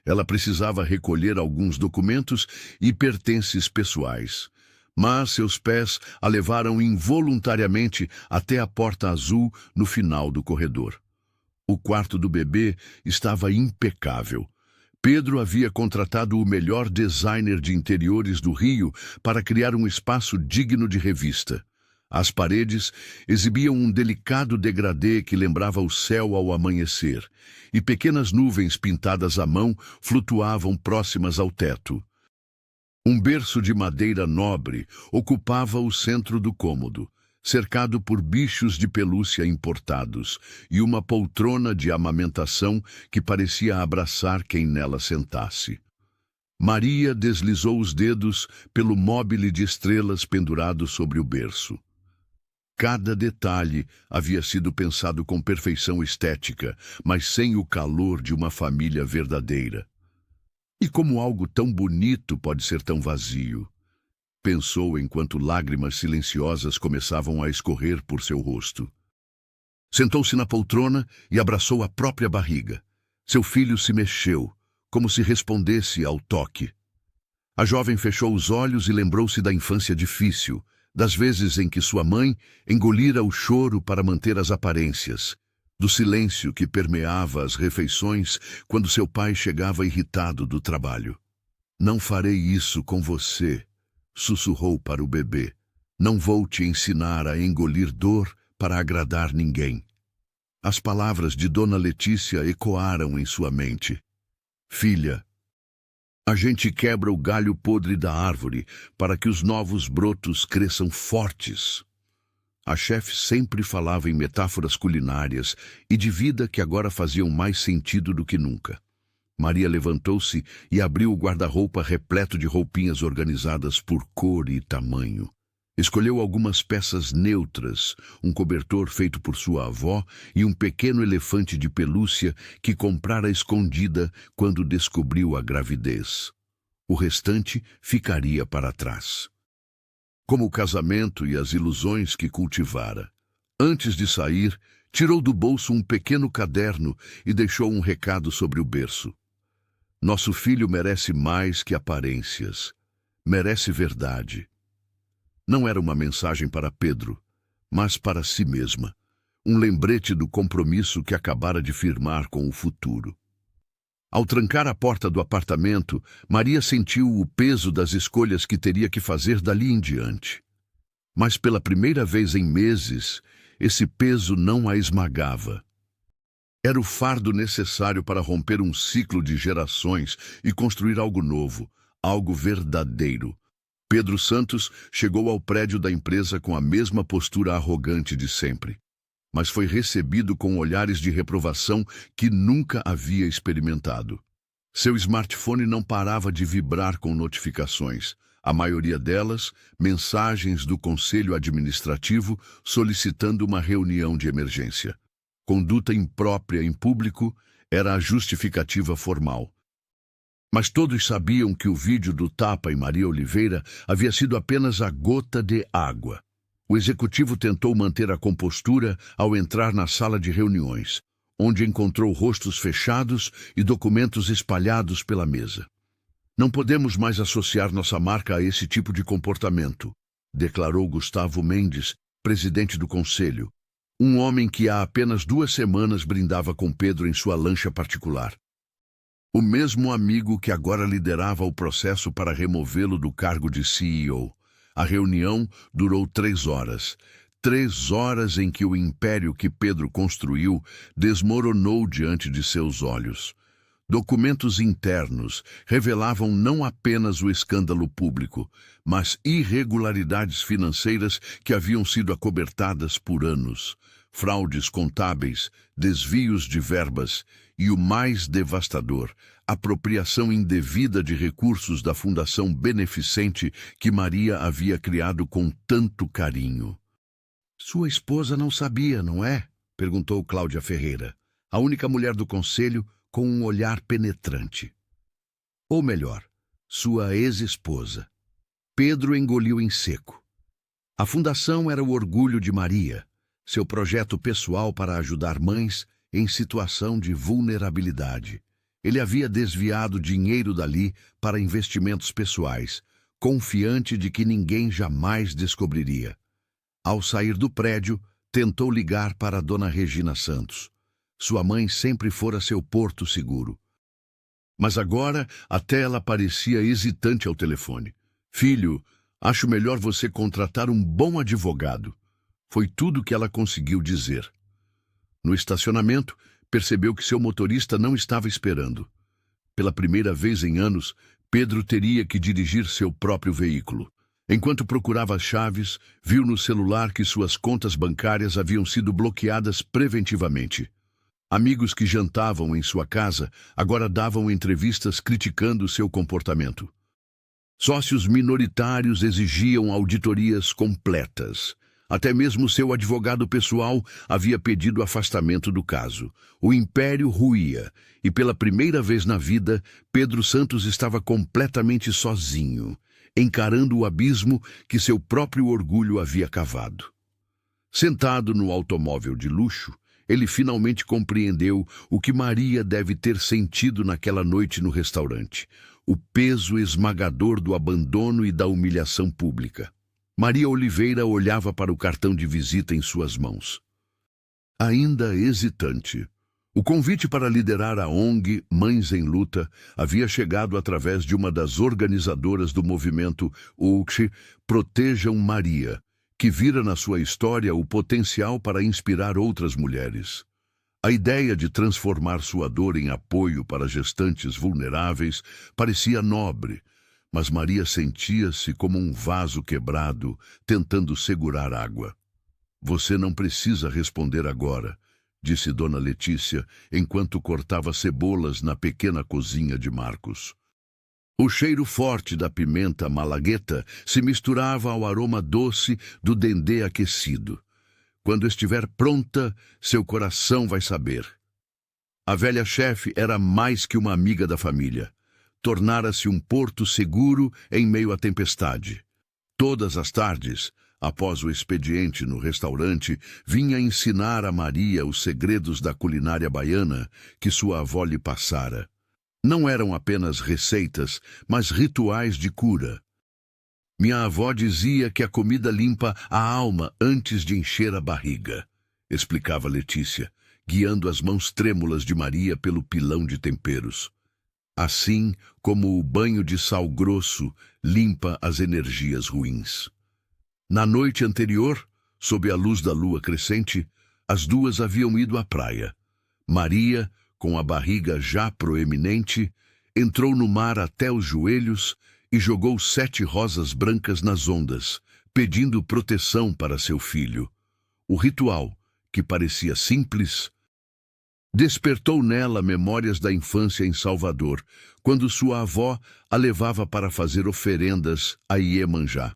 Speaker 1: Ela precisava recolher alguns documentos e pertences pessoais, mas seus pés a levaram involuntariamente até a porta azul no final do corredor. O quarto do bebê estava impecável. Pedro havia contratado o melhor designer de interiores do Rio para criar um espaço digno de revista. As paredes exibiam um delicado degradê que lembrava o céu ao amanhecer, e pequenas nuvens pintadas à mão flutuavam próximas ao teto. Um berço de madeira nobre ocupava o centro do cômodo, cercado por bichos de pelúcia importados, e uma poltrona de amamentação que parecia abraçar quem nela sentasse. Maria deslizou os dedos pelo móbile de estrelas pendurado sobre o berço. Cada detalhe havia sido pensado com perfeição estética, mas sem o calor de uma família verdadeira. E como algo tão bonito pode ser tão vazio? Pensou enquanto lágrimas silenciosas começavam a escorrer por seu rosto. Sentou-se na poltrona e abraçou a própria barriga. Seu filho se mexeu, como se respondesse ao toque. A jovem fechou os olhos e lembrou-se da infância difícil, das vezes em que sua mãe engolira o choro para manter as aparências, do silêncio que permeava as refeições quando seu pai chegava irritado do trabalho. "Não farei isso com você", sussurrou para o bebê. "Não vou te ensinar a engolir dor para agradar ninguém." As palavras de Dona Letícia ecoaram em sua mente. "Filha, a gente quebra o galho podre da árvore para que os novos brotos cresçam fortes." A chefe sempre falava em metáforas culinárias e de vida que agora faziam mais sentido do que nunca. Maria levantou-se e abriu o guarda-roupa repleto de roupinhas organizadas por cor e tamanho. Escolheu algumas peças neutras, um cobertor feito por sua avó e um pequeno elefante de pelúcia que comprara escondida quando descobriu a gravidez. O restante ficaria para trás, como o casamento e as ilusões que cultivara. Antes de sair, tirou do bolso um pequeno caderno e deixou um recado sobre o berço. "Nosso filho merece mais que aparências. Merece verdade." Não era uma mensagem para Pedro, mas para si mesma. Um lembrete do compromisso que acabara de firmar com o futuro. Ao trancar a porta do apartamento, Maria sentiu o peso das escolhas que teria que fazer dali em diante. Mas pela primeira vez em meses, esse peso não a esmagava. Era o fardo necessário para romper um ciclo de gerações e construir algo novo, algo verdadeiro. Pedro Santos chegou ao prédio da empresa com a mesma postura arrogante de sempre, mas foi recebido com olhares de reprovação que nunca havia experimentado. Seu smartphone não parava de vibrar com notificações, a maioria delas mensagens do Conselho Administrativo solicitando uma reunião de emergência. Conduta imprópria em público era a justificativa formal. Mas todos sabiam que o vídeo do tapa em Maria Oliveira havia sido apenas a gota de água. O executivo tentou manter a compostura ao entrar na sala de reuniões, onde encontrou rostos fechados e documentos espalhados pela mesa. "Não podemos mais associar nossa marca a esse tipo de comportamento", declarou Gustavo Mendes, presidente do conselho, um homem que há apenas 2 semanas brindava com Pedro em sua lancha particular. O mesmo amigo que agora liderava o processo para removê-lo do cargo de CEO. A reunião durou 3 horas. 3 horas em que o império que Pedro construiu desmoronou diante de seus olhos. Documentos internos revelavam não apenas o escândalo público, mas irregularidades financeiras que haviam sido acobertadas por anos, fraudes contábeis, desvios de verbas e, o mais devastador, apropriação indevida de recursos da fundação beneficente que Maria havia criado com tanto carinho. Sua esposa não sabia, não é? Perguntou Cláudia Ferreira, a única mulher do conselho com um olhar penetrante. Ou melhor, sua ex-esposa. Pedro engoliu em seco. A fundação era o orgulho de Maria, seu projeto pessoal para ajudar mães em situação de vulnerabilidade. Ele havia desviado dinheiro dali para investimentos pessoais, confiante de que ninguém jamais descobriria. Ao sair do prédio, tentou ligar para a dona Regina Santos. Sua mãe sempre fora seu porto seguro. Mas agora até ela parecia hesitante ao telefone. Filho, acho melhor você contratar um bom advogado. Foi tudo que ela conseguiu dizer. No estacionamento, percebeu que seu motorista não estava esperando. Pela primeira vez em anos, Pedro teria que dirigir seu próprio veículo. Enquanto procurava as chaves, viu no celular que suas contas bancárias haviam sido bloqueadas preventivamente. Amigos que jantavam em sua casa agora davam entrevistas criticando seu comportamento. Sócios minoritários exigiam auditorias completas. Até mesmo seu advogado pessoal havia pedido afastamento do caso. O império ruía, e pela primeira vez na vida, Pedro Santos estava completamente sozinho, encarando o abismo que seu próprio orgulho havia cavado. Sentado no automóvel de luxo, ele finalmente compreendeu o que Maria deve ter sentido naquela noite no restaurante: o peso esmagador do abandono e da humilhação pública. Maria Oliveira olhava para o cartão de visita em suas mãos. Ainda hesitante, o convite para liderar a ONG Mães em Luta havia chegado através de uma das organizadoras do movimento UCSI Protejam Maria, que vira na sua história o potencial para inspirar outras mulheres. A ideia de transformar sua dor em apoio para gestantes vulneráveis parecia nobre, mas Maria sentia-se como um vaso quebrado, tentando segurar água. Você não precisa responder agora, disse Dona Letícia, enquanto cortava cebolas na pequena cozinha de Marcos. O cheiro forte da pimenta malagueta se misturava ao aroma doce do dendê aquecido. Quando estiver pronta, seu coração vai saber. A velha chefe era mais que uma amiga da família. Tornara-se um porto seguro em meio à tempestade. Todas as tardes, após o expediente no restaurante, vinha ensinar a Maria os segredos da culinária baiana que sua avó lhe passara. Não eram apenas receitas, mas rituais de cura. Minha avó dizia que a comida limpa a alma antes de encher a barriga, explicava Letícia, guiando as mãos trêmulas de Maria pelo pilão de temperos. Assim como o banho de sal grosso limpa as energias ruins. Na noite anterior, sob a luz da lua crescente, as duas haviam ido à praia. Maria, com a barriga já proeminente, entrou no mar até os joelhos e jogou 7 rosas brancas nas ondas, pedindo proteção para seu filho. O ritual, que parecia simples, despertou nela memórias da infância em Salvador, quando sua avó a levava para fazer oferendas a Iemanjá.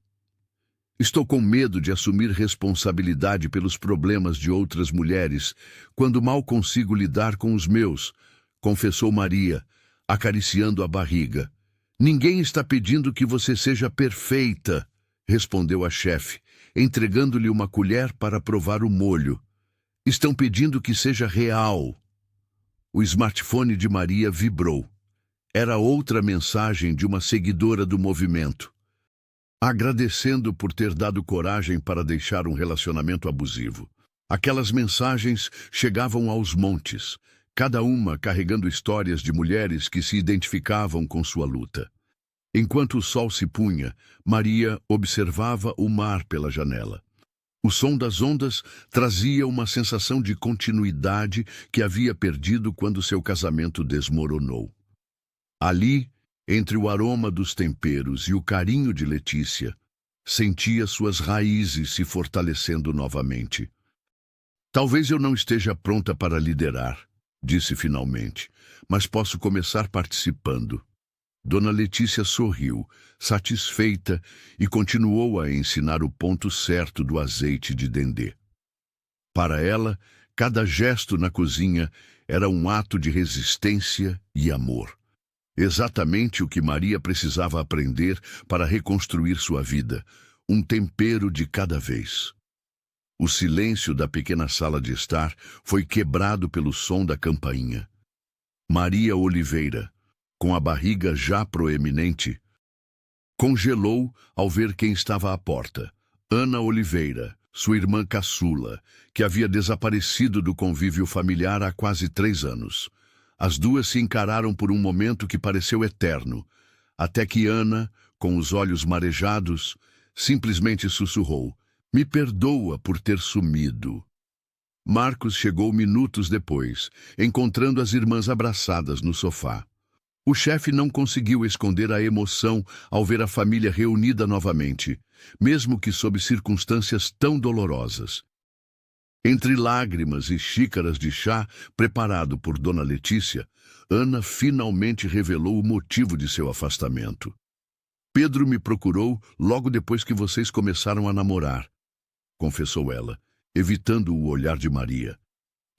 Speaker 1: Estou com medo de assumir responsabilidade pelos problemas de outras mulheres, quando mal consigo lidar com os meus, confessou Maria, acariciando a barriga. Ninguém está pedindo que você seja perfeita, respondeu a chefe, entregando-lhe uma colher para provar o molho. Estão pedindo que seja real. O smartphone de Maria vibrou. Era outra mensagem de uma seguidora do movimento, agradecendo por ter dado coragem para deixar um relacionamento abusivo. Aquelas mensagens chegavam aos montes, cada uma carregando histórias de mulheres que se identificavam com sua luta. Enquanto o sol se punha, Maria observava o mar pela janela. O som das ondas trazia uma sensação de continuidade que havia perdido quando seu casamento desmoronou. Ali, entre o aroma dos temperos e o carinho de Letícia, sentia suas raízes se fortalecendo novamente. Talvez eu não esteja pronta para liderar, disse finalmente, mas posso começar participando. Dona Letícia sorriu, satisfeita, e continuou a ensinar o ponto certo do azeite de dendê. Para ela, cada gesto na cozinha era um ato de resistência e amor. Exatamente o que Maria precisava aprender para reconstruir sua vida, um tempero de cada vez. O silêncio da pequena sala de estar foi quebrado pelo som da campainha. Maria Oliveira, com a barriga já proeminente, congelou ao ver quem estava à porta. Ana Oliveira, sua irmã caçula, que havia desaparecido do convívio familiar há quase 3 anos. As duas se encararam por um momento que pareceu eterno, até que Ana, com os olhos marejados, simplesmente sussurrou: "Me perdoa por ter sumido." Marcos chegou minutos depois, encontrando as irmãs abraçadas no sofá. O chefe não conseguiu esconder a emoção ao ver a família reunida novamente, mesmo que sob circunstâncias tão dolorosas. Entre lágrimas e xícaras de chá preparado por Dona Letícia, Ana finalmente revelou o motivo de seu afastamento. "Pedro me procurou logo depois que vocês começaram a namorar", confessou ela, evitando o olhar de Maria.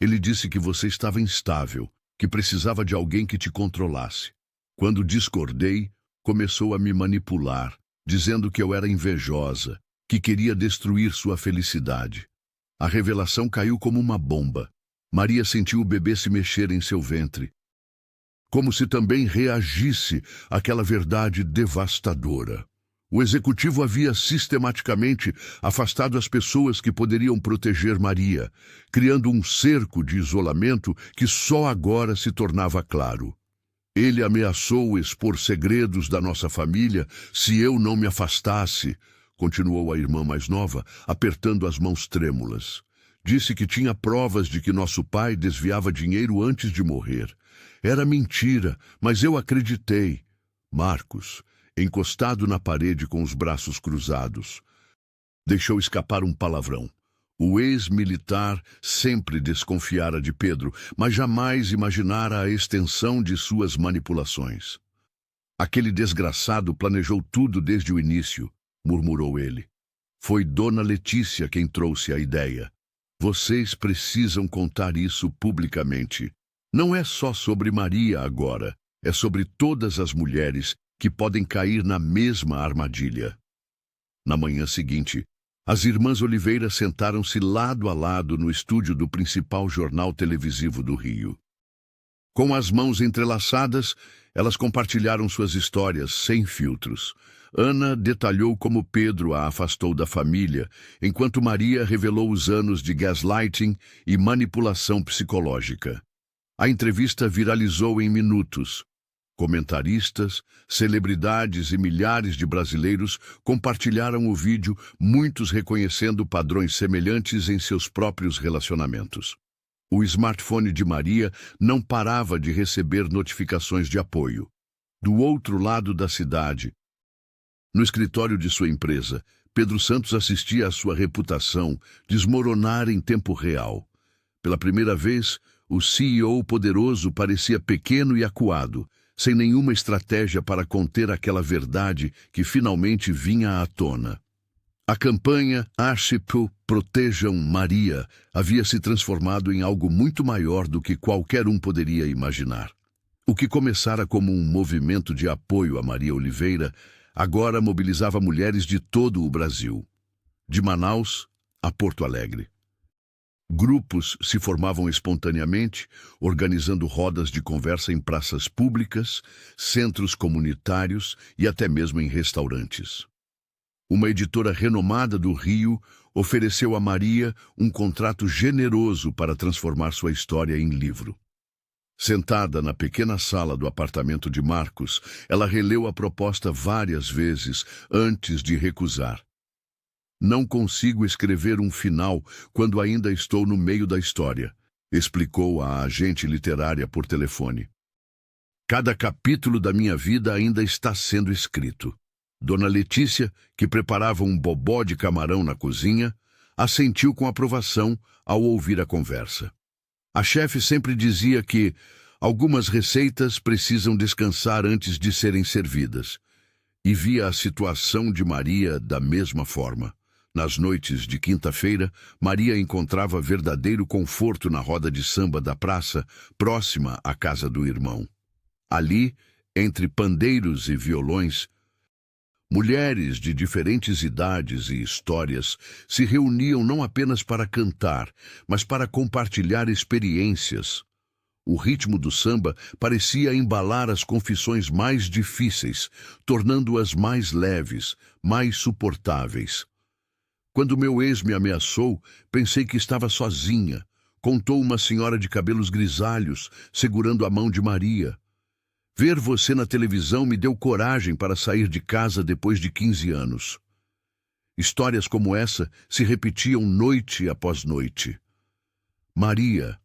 Speaker 1: "Ele disse que você estava instável, que precisava de alguém que te controlasse. Quando discordei, começou a me manipular, dizendo que eu era invejosa, que queria destruir sua felicidade." A revelação caiu como uma bomba. Maria sentiu o bebê se mexer em seu ventre, como se também reagisse àquela verdade devastadora. O executivo havia sistematicamente afastado as pessoas que poderiam proteger Maria, criando um cerco de isolamento que só agora se tornava claro. Ele ameaçou expor segredos da nossa família se eu não me afastasse, continuou a irmã mais nova, apertando as mãos trêmulas. Disse que tinha provas de que nosso pai desviava dinheiro antes de morrer. Era mentira, mas eu acreditei. Marcos, encostado na parede com os braços cruzados, deixou escapar um palavrão. O ex-militar sempre desconfiara de Pedro, mas jamais imaginara a extensão de suas manipulações. "Aquele desgraçado planejou tudo desde o início", murmurou ele. "Foi Dona Letícia quem trouxe a ideia. Vocês precisam contar isso publicamente. Não é só sobre Maria agora, é sobre todas as mulheres que podem cair na mesma armadilha." Na manhã seguinte, as irmãs Oliveira sentaram-se lado a lado no estúdio do principal jornal televisivo do Rio. Com as mãos entrelaçadas, elas compartilharam suas histórias sem filtros. Ana detalhou como Pedro a afastou da família, enquanto Maria revelou os anos de gaslighting e manipulação psicológica. A entrevista viralizou em minutos. Comentaristas, celebridades e milhares de brasileiros compartilharam o vídeo, muitos reconhecendo padrões semelhantes em seus próprios relacionamentos. O smartphone de Maria não parava de receber notificações de apoio. Do outro lado da cidade, no escritório de sua empresa, Pedro Santos assistia à sua reputação desmoronar em tempo real. Pela primeira vez, o CEO poderoso parecia pequeno e acuado, sem nenhuma estratégia para conter aquela verdade que finalmente vinha à tona. A campanha Archipel Protejam Maria havia se transformado em algo muito maior do que qualquer um poderia imaginar. O que começara como um movimento de apoio a Maria Oliveira, agora mobilizava mulheres de todo o Brasil, de Manaus a Porto Alegre. Grupos se formavam espontaneamente, organizando rodas de conversa em praças públicas, centros comunitários e até mesmo em restaurantes. Uma editora renomada do Rio ofereceu a Maria um contrato generoso para transformar sua história em livro. Sentada na pequena sala do apartamento de Marcos, ela releu a proposta várias vezes antes de recusar. Não consigo escrever um final quando ainda estou no meio da história, explicou a agente literária por telefone. Cada capítulo da minha vida ainda está sendo escrito. Dona Letícia, que preparava um bobó de camarão na cozinha, assentiu com aprovação ao ouvir a conversa. A chefe sempre dizia que algumas receitas precisam descansar antes de serem servidas, e via a situação de Maria da mesma forma. Nas noites de quinta-feira, Maria encontrava verdadeiro conforto na roda de samba da praça, próxima à casa do irmão. Ali, entre pandeiros e violões, mulheres de diferentes idades e histórias se reuniam não apenas para cantar, mas para compartilhar experiências. O ritmo do samba parecia embalar as confissões mais difíceis, tornando-as mais leves, mais suportáveis. Quando meu ex me ameaçou, pensei que estava sozinha, contou uma senhora de cabelos grisalhos, segurando a mão de Maria. Ver você na televisão me deu coragem para sair de casa depois de 15 anos. Histórias como essa se repetiam noite após noite. Maria,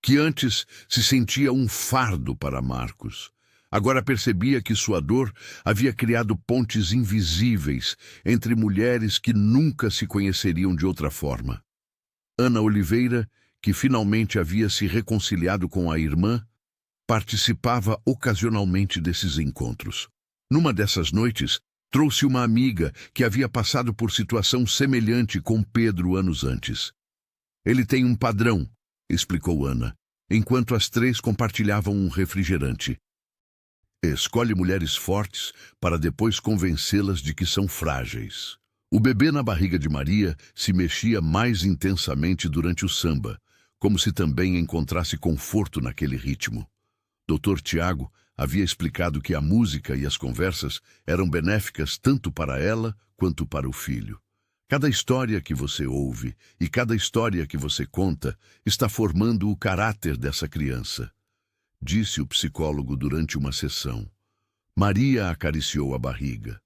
Speaker 1: que antes se sentia um fardo para Marcos, agora percebia que sua dor havia criado pontes invisíveis entre mulheres que nunca se conheceriam de outra forma. Ana Oliveira, que finalmente havia se reconciliado com a irmã, participava ocasionalmente desses encontros. Numa dessas noites, trouxe uma amiga que havia passado por situação semelhante com Pedro anos antes. Ele tem um padrão, explicou Ana, enquanto as três compartilhavam um refrigerante. Escolhe mulheres fortes para depois convencê-las de que são frágeis. O bebê na barriga de Maria se mexia mais intensamente durante o samba, como se também encontrasse conforto naquele ritmo. Dr. Tiago havia explicado que a música e as conversas eram benéficas tanto para ela quanto para o filho. Cada história que você ouve e cada história que você conta está formando o caráter dessa criança, disse o psicólogo durante uma sessão. Maria acariciou a barriga,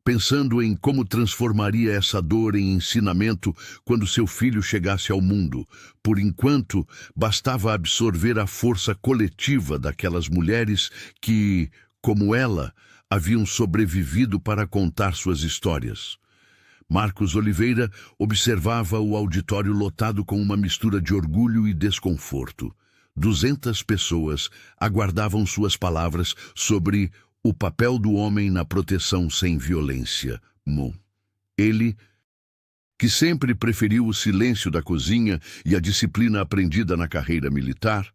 Speaker 1: pensando em como transformaria essa dor em ensinamento quando seu filho chegasse ao mundo. Por enquanto, bastava absorver a força coletiva daquelas mulheres que, como ela, haviam sobrevivido para contar suas histórias. Marcos Oliveira observava o auditório lotado com uma mistura de orgulho e desconforto. 200 pessoas aguardavam suas palavras sobre o papel do homem na proteção sem violência. Ele, que sempre preferiu o silêncio da cozinha e a disciplina aprendida na carreira militar,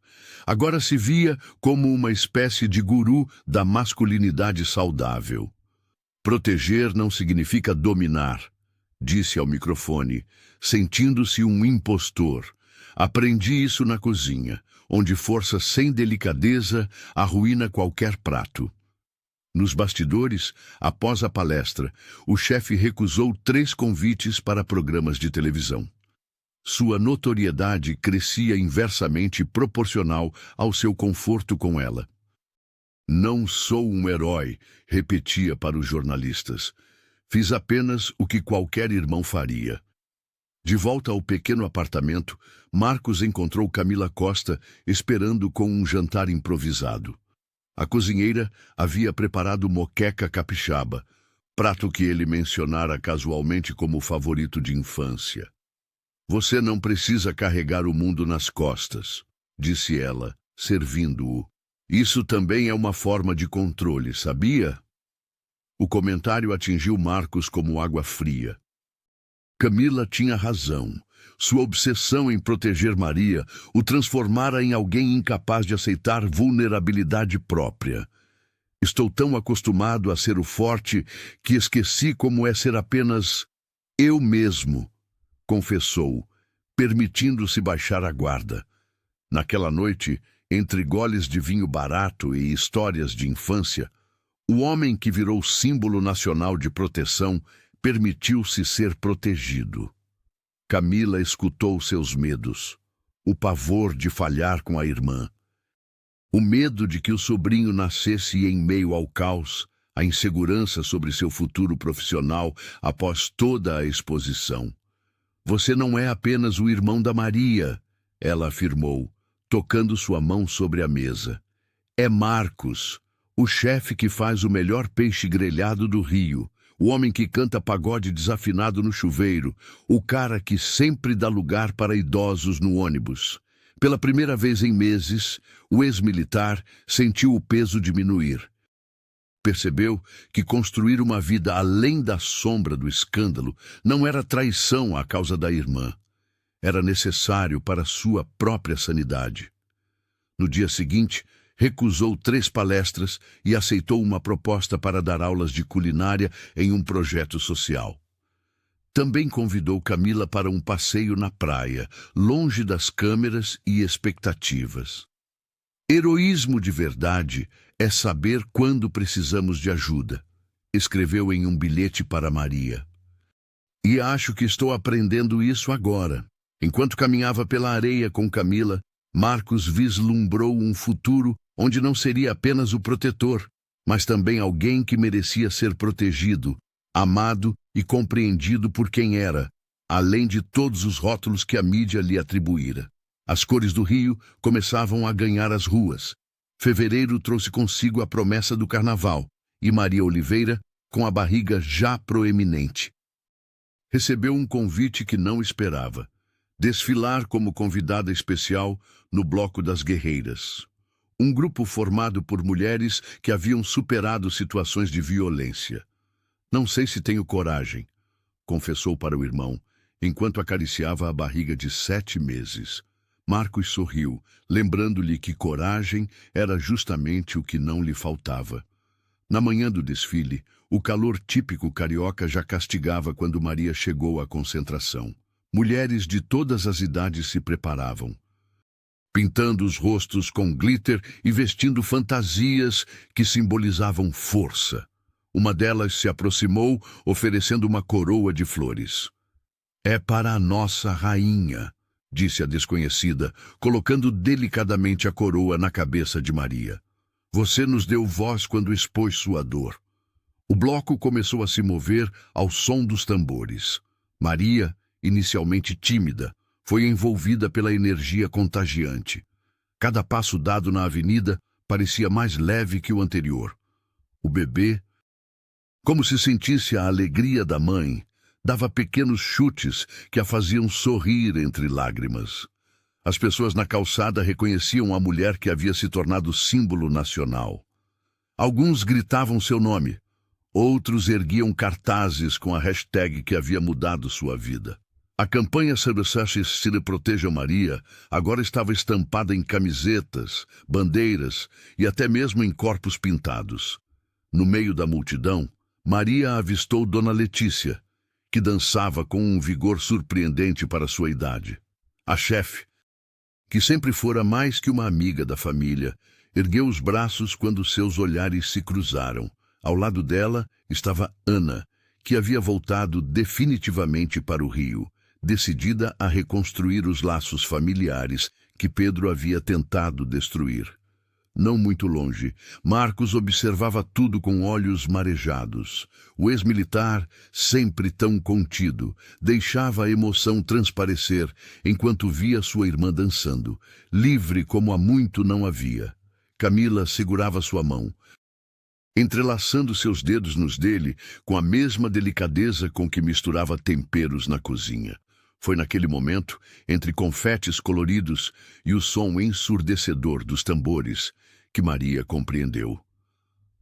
Speaker 1: agora se via como uma espécie de guru da masculinidade saudável. Proteger não significa dominar, disse ao microfone, sentindo-se um impostor. Aprendi isso na cozinha, onde força sem delicadeza arruína qualquer prato. Nos bastidores, após a palestra, o chefe recusou 3 convites para programas de televisão. Sua notoriedade crescia inversamente proporcional ao seu conforto com ela. Não sou um herói, repetia para os jornalistas. Fiz apenas o que qualquer irmão faria. De volta ao pequeno apartamento, Marcos encontrou Camila Costa esperando com um jantar improvisado. A cozinheira havia preparado moqueca capixaba, prato que ele mencionara casualmente como favorito de infância. Você não precisa carregar o mundo nas costas, disse ela, servindo-o. Isso também é uma forma de controle, sabia? O comentário atingiu Marcos como água fria. Camila tinha razão. Sua obsessão em proteger Maria o transformara em alguém incapaz de aceitar vulnerabilidade própria. Estou tão acostumado a ser o forte que esqueci como é ser apenas eu mesmo, confessou, permitindo-se baixar a guarda. Naquela noite, entre goles de vinho barato e histórias de infância, o homem que virou símbolo nacional de proteção permitiu-se ser protegido. Camila escutou seus medos, o pavor de falhar com a irmã, O medo de que o sobrinho nascesse em meio ao caos, a insegurança sobre seu futuro profissional após toda a exposição. Você não é apenas o irmão da Maria, ela afirmou, tocando sua mão sobre a mesa. É Marcos, o chefe que faz o melhor peixe grelhado do Rio, o homem que canta pagode desafinado no chuveiro, o cara que sempre dá lugar para idosos no ônibus. Pela primeira vez em meses, o ex-militar sentiu o peso diminuir. Percebeu que construir uma vida além da sombra do escândalo não era traição à causa da irmã. Era necessário para sua própria sanidade. No dia seguinte, recusou 3 palestras e aceitou uma proposta para dar aulas de culinária em um projeto social. Também convidou Camila para um passeio na praia, longe das câmeras e expectativas. Heroísmo de verdade é saber quando precisamos de ajuda, escreveu em um bilhete para Maria. E acho que estou aprendendo isso agora. Enquanto caminhava pela areia com Camila, Marcos vislumbrou um futuro onde não seria apenas o protetor, mas também alguém que merecia ser protegido, amado e compreendido por quem era, além de todos os rótulos que a mídia lhe atribuíra. As cores do Rio começavam a ganhar as ruas. Fevereiro trouxe consigo a promessa do carnaval, e Maria Oliveira com a barriga já proeminente. Recebeu um convite que não esperava: desfilar como convidada especial no Bloco das Guerreiras. Um grupo formado por mulheres que haviam superado situações de violência. Não sei se tenho coragem, confessou para o irmão, enquanto acariciava a barriga de 7 meses. Marcos sorriu, lembrando-lhe que coragem era justamente o que não lhe faltava. Na manhã do desfile, o calor típico carioca já castigava quando Maria chegou à concentração. Mulheres de todas as idades se preparavam, pintando os rostos com glitter e vestindo fantasias que simbolizavam força. Uma delas se aproximou, oferecendo uma coroa de flores. É para a nossa rainha, disse a desconhecida, colocando delicadamente a coroa na cabeça de Maria. Você nos deu voz quando expôs sua dor. O bloco começou a se mover ao som dos tambores. Maria, inicialmente tímida, foi envolvida pela energia contagiante. Cada passo dado na avenida parecia mais leve que o anterior. O bebê, como se sentisse a alegria da mãe, dava pequenos chutes que a faziam sorrir entre lágrimas. As pessoas na calçada reconheciam a mulher que havia se tornado símbolo nacional. Alguns gritavam seu nome, outros erguiam cartazes com a hashtag que havia mudado sua vida. A campanha Cire Proteja Maria agora estava estampada em camisetas, bandeiras e até mesmo em corpos pintados. No meio da multidão, Maria avistou Dona Letícia, que dançava com um vigor surpreendente para sua idade. A chefe, que sempre fora mais que uma amiga da família, ergueu os braços quando seus olhares se cruzaram. Ao lado dela estava Ana, que havia voltado definitivamente para o Rio, decidida a reconstruir os laços familiares que Pedro havia tentado destruir. Não muito longe, Marcos observava tudo com olhos marejados. O ex-militar, sempre tão contido, deixava a emoção transparecer enquanto via sua irmã dançando, livre como há muito não havia. Camila segurava sua mão, entrelaçando seus dedos nos dele com a mesma delicadeza com que misturava temperos na cozinha. Foi naquele momento, entre confetes coloridos e o som ensurdecedor dos tambores, que Maria compreendeu.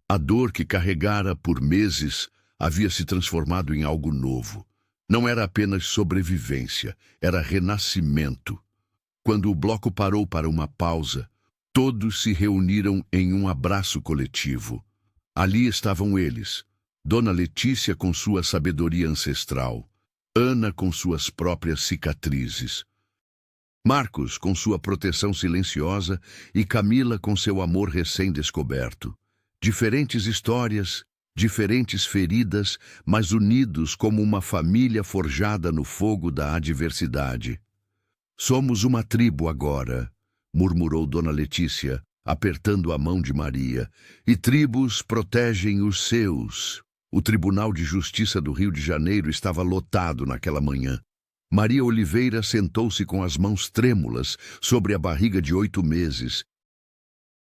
Speaker 1: A dor que carregara por meses havia se transformado em algo novo. Não era apenas sobrevivência, era renascimento. Quando o bloco parou para uma pausa, todos se reuniram em um abraço coletivo. Ali estavam eles, Dona Letícia com sua sabedoria ancestral, Ana com suas próprias cicatrizes, Marcos com sua proteção silenciosa e Camila com seu amor recém-descoberto. Diferentes histórias, diferentes feridas, mas unidos como uma família forjada no fogo da adversidade. Somos uma tribo agora, murmurou Dona Letícia, apertando a mão de Maria. E tribos protegem os seus. O Tribunal de Justiça do Rio de Janeiro estava lotado naquela manhã. Maria Oliveira sentou-se com as mãos trêmulas sobre a barriga de 8 meses,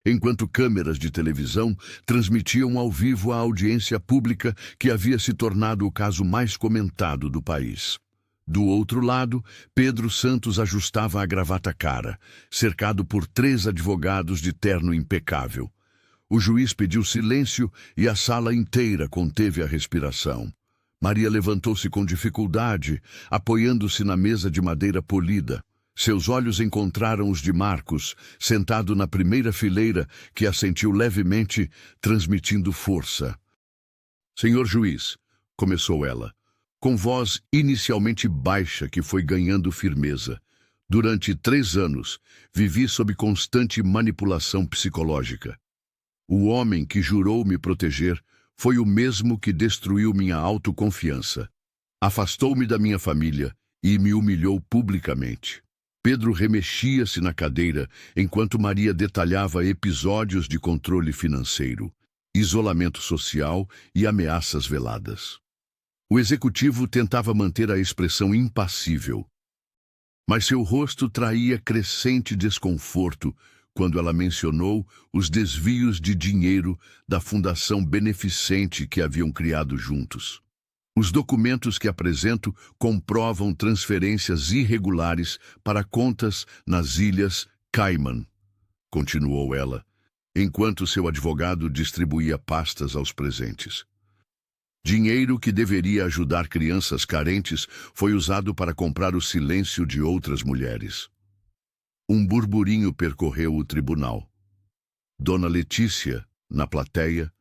Speaker 1: enquanto câmeras de televisão transmitiam ao vivo a audiência pública que havia se tornado o caso mais comentado do país. Do outro lado, Pedro Santos ajustava a gravata cara, cercado por 3 advogados de terno impecável. O juiz pediu silêncio e a sala inteira conteve a respiração. Maria levantou-se com dificuldade, apoiando-se na mesa de madeira polida. Seus olhos encontraram os de Marcos, sentado na primeira fileira, que assentiu levemente, transmitindo força. "Senhor juiz", começou ela, com voz inicialmente baixa que foi ganhando firmeza. "Durante 3 anos, vivi sob constante manipulação psicológica. O homem que jurou me proteger foi o mesmo que destruiu minha autoconfiança. Afastou-me da minha família e me humilhou publicamente." Pedro remexia-se na cadeira enquanto Maria detalhava episódios de controle financeiro, isolamento social e ameaças veladas. O executivo tentava manter a expressão impassível, mas seu rosto traía crescente desconforto quando ela mencionou os desvios de dinheiro da fundação beneficente que haviam criado juntos. "Os documentos que apresento comprovam transferências irregulares para contas nas Ilhas Cayman", continuou ela, enquanto seu advogado distribuía pastas aos presentes. "Dinheiro que deveria ajudar crianças carentes foi usado para comprar o silêncio de outras mulheres." Um burburinho percorreu o tribunal. Dona Letícia, na plateia,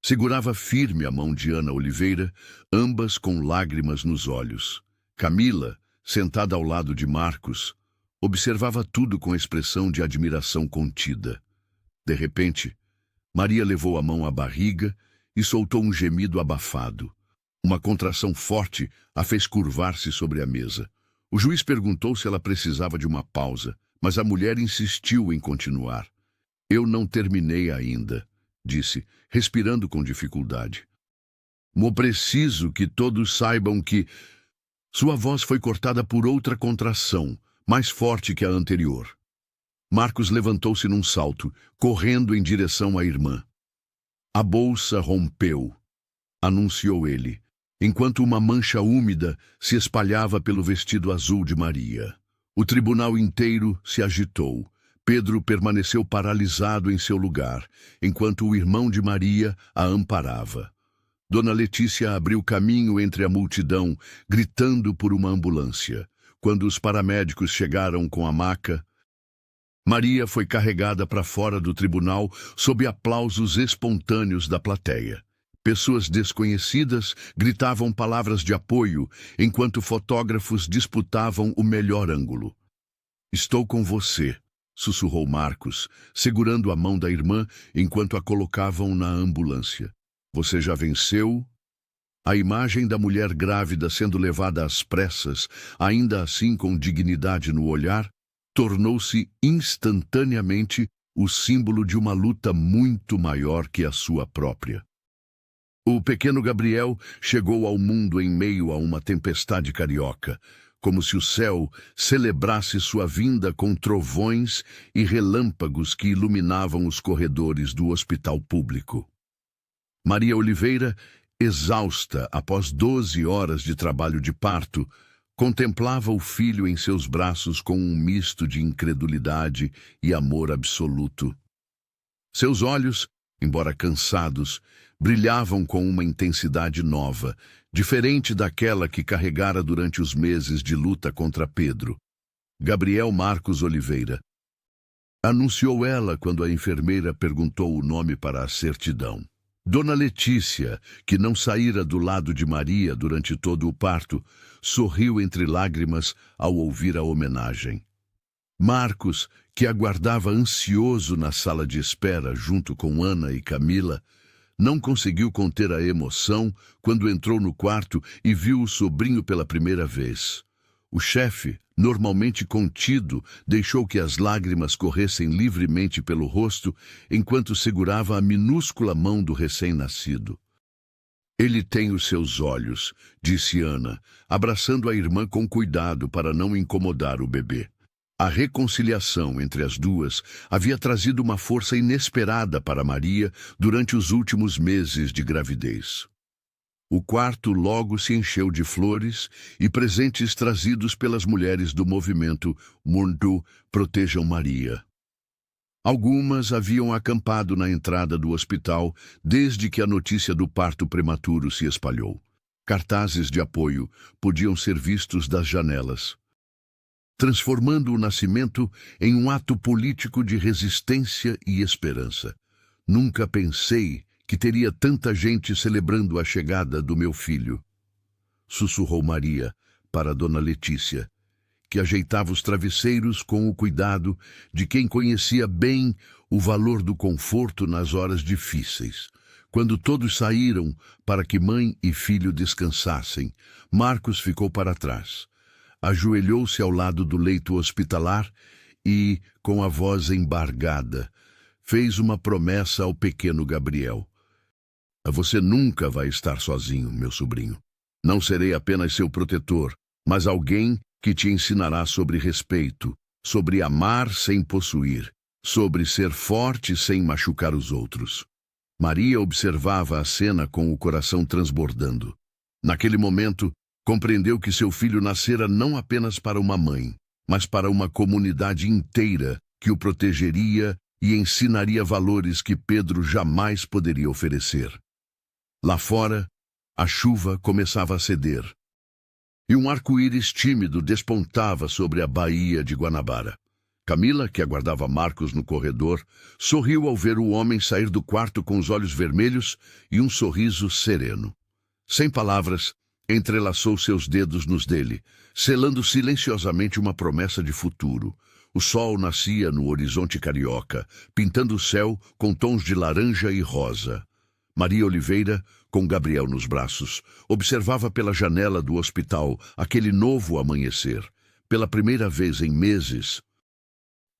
Speaker 1: segurava firme a mão de Ana Oliveira, ambas com lágrimas nos olhos. Camila, sentada ao lado de Marcos, observava tudo com expressão de admiração contida. De repente, Maria levou a mão à barriga e soltou um gemido abafado. Uma contração forte a fez curvar-se sobre a mesa. O juiz perguntou se ela precisava de uma pausa, mas a mulher insistiu em continuar. "Eu não terminei ainda", disse, respirando com dificuldade. "Preciso que todos saibam que..." Sua voz foi cortada por outra contração, mais forte que a anterior. Marcos levantou-se num salto, correndo em direção à irmã. "A bolsa rompeu", anunciou ele, enquanto uma mancha úmida se espalhava pelo vestido azul de Maria. O tribunal inteiro se agitou. Pedro permaneceu paralisado em seu lugar, enquanto o irmão de Maria a amparava. Dona Letícia abriu caminho entre a multidão, gritando por uma ambulância. Quando os paramédicos chegaram com a maca, Maria foi carregada para fora do tribunal sob aplausos espontâneos da plateia. Pessoas desconhecidas gritavam palavras de apoio, enquanto fotógrafos disputavam o melhor ângulo. "Estou com você", sussurrou Marcos, segurando a mão da irmã enquanto a colocavam na ambulância. "Você já venceu?" A imagem da mulher grávida sendo levada às pressas, ainda assim com dignidade no olhar, tornou-se instantaneamente o símbolo de uma luta muito maior que a sua própria. O pequeno Gabriel chegou ao mundo em meio a uma tempestade carioca, como se o céu celebrasse sua vinda com trovões e relâmpagos que iluminavam os corredores do hospital público. Maria Oliveira, exausta após 12 horas de trabalho de parto, contemplava o filho em seus braços com um misto de incredulidade e amor absoluto. Seus olhos, embora cansados, brilhavam com uma intensidade nova, diferente daquela que carregara durante os meses de luta contra Pedro. "Gabriel Marcos Oliveira", anunciou ela quando a enfermeira perguntou o nome para a certidão. Dona Letícia, que não saíra do lado de Maria durante todo o parto, sorriu entre lágrimas ao ouvir a homenagem. Marcos, que aguardava ansioso na sala de espera junto com Ana e Camila, não conseguiu conter a emoção quando entrou no quarto e viu o sobrinho pela primeira vez. O chefe, normalmente contido, deixou que as lágrimas corressem livremente pelo rosto enquanto segurava a minúscula mão do recém-nascido. Ele tem os seus olhos, disse Ana, abraçando a irmã com cuidado para não incomodar o bebê. A reconciliação entre as duas havia trazido uma força inesperada para Maria durante os últimos meses de gravidez. O quarto logo se encheu de flores e presentes trazidos pelas mulheres do movimento Mundo Protejam Maria. Algumas haviam acampado na entrada do hospital desde que a notícia do parto prematuro se espalhou. Cartazes de apoio podiam ser vistos das janelas, transformando o nascimento em um ato político de resistência e esperança. Nunca pensei que teria tanta gente celebrando a chegada do meu filho, sussurrou Maria para Dona Letícia, que ajeitava os travesseiros com o cuidado de quem conhecia bem o valor do conforto nas horas difíceis. Quando todos saíram para que mãe e filho descansassem, Marcos ficou para trás. Ajoelhou-se ao lado do leito hospitalar e, com a voz embargada, fez uma promessa ao pequeno Gabriel. Você nunca vai estar sozinho, meu sobrinho. Não serei apenas seu protetor, mas alguém que te ensinará sobre respeito, sobre amar sem possuir, sobre ser forte sem machucar os outros. Maria observava a cena com o coração transbordando. Naquele momento, compreendeu que seu filho nascera não apenas para uma mãe, mas para uma comunidade inteira que o protegeria e ensinaria valores que Pedro jamais poderia oferecer. Lá fora, a chuva começava a ceder, e um arco-íris tímido despontava sobre a baía de Guanabara. Camila, que aguardava Marcos no corredor, sorriu ao ver o homem sair do quarto com os olhos vermelhos e um sorriso sereno. Sem palavras, entrelaçou seus dedos nos dele, selando silenciosamente uma promessa de futuro. O sol nascia no horizonte carioca, pintando o céu com tons de laranja e rosa. Maria Oliveira, com Gabriel nos braços, observava pela janela do hospital aquele novo amanhecer. Pela primeira vez em meses,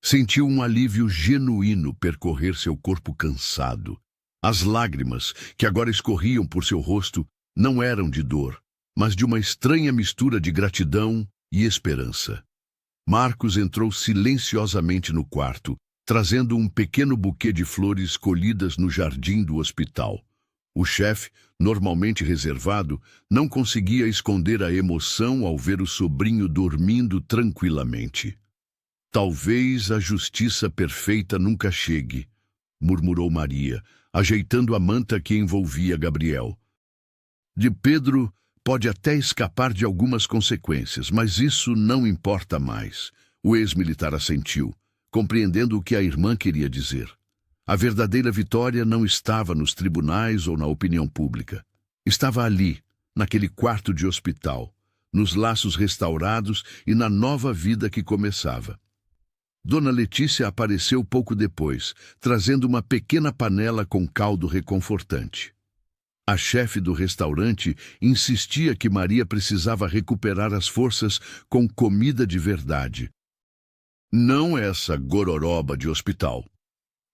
Speaker 1: sentiu um alívio genuíno percorrer seu corpo cansado. As lágrimas que agora escorriam por seu rosto não eram de dor, mas de uma estranha mistura de gratidão e esperança. Marcos entrou silenciosamente no quarto, trazendo um pequeno buquê de flores colhidas no jardim do hospital. O chefe, normalmente reservado, não conseguia esconder a emoção ao ver o sobrinho dormindo tranquilamente. Talvez a justiça perfeita nunca chegue, murmurou Maria, ajeitando a manta que envolvia Gabriel. De Pedro pode até escapar de algumas consequências, mas isso não importa mais. O ex-militar assentiu, compreendendo o que a irmã queria dizer. A verdadeira vitória não estava nos tribunais ou na opinião pública. Estava ali, naquele quarto de hospital, nos laços restaurados e na nova vida que começava. Dona Letícia apareceu pouco depois, trazendo uma pequena panela com caldo reconfortante. A chefe do restaurante insistia que Maria precisava recuperar as forças com comida de verdade. Não essa gororoba de hospital.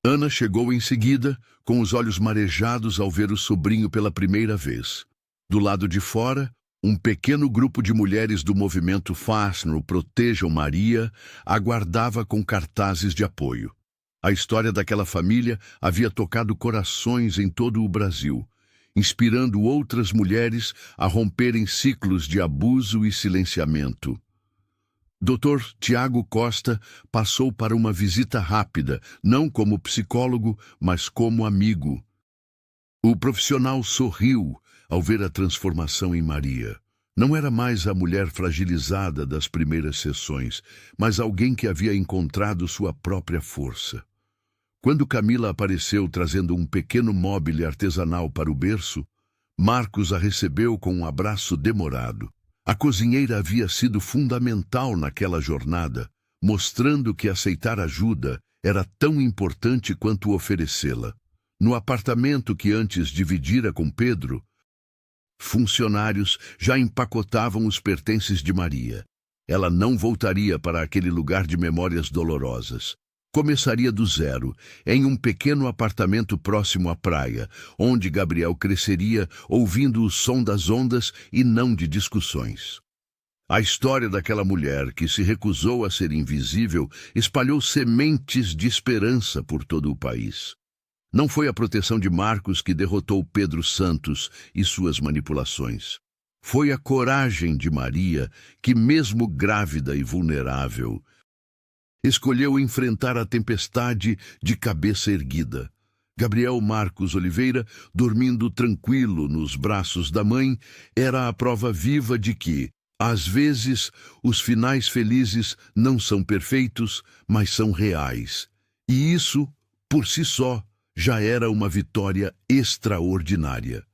Speaker 1: Ana chegou em seguida, com os olhos marejados ao ver o sobrinho pela primeira vez. Do lado de fora, um pequeno grupo de mulheres do movimento Fastner Protejam Maria aguardava com cartazes de apoio. A história daquela família havia tocado corações em todo o Brasil, inspirando outras mulheres a romperem ciclos de abuso e silenciamento. Dr. Tiago Costa passou para uma visita rápida, não como psicólogo, mas como amigo. O profissional sorriu ao ver a transformação em Maria. Não era mais a mulher fragilizada das primeiras sessões, mas alguém que havia encontrado sua própria força. Quando Camila apareceu trazendo um pequeno móbile artesanal para o berço, Marcos a recebeu com um abraço demorado. A cozinheira havia sido fundamental naquela jornada, mostrando que aceitar ajuda era tão importante quanto oferecê-la. No apartamento que antes dividira com Pedro, funcionários já empacotavam os pertences de Maria. Ela não voltaria para aquele lugar de memórias dolorosas. Começaria do zero, em um pequeno apartamento próximo à praia, onde Gabriel cresceria ouvindo o som das ondas e não de discussões. A história daquela mulher que se recusou a ser invisível espalhou sementes de esperança por todo o país. Não foi a proteção de Marcos que derrotou Pedro Santos e suas manipulações. Foi a coragem de Maria que, mesmo grávida e vulnerável, escolheu enfrentar a tempestade de cabeça erguida. Gabriel Marcos Oliveira, dormindo tranquilo nos braços da mãe, era a prova viva de que, às vezes, os finais felizes não são perfeitos, mas são reais. E isso, por si só, já era uma vitória extraordinária.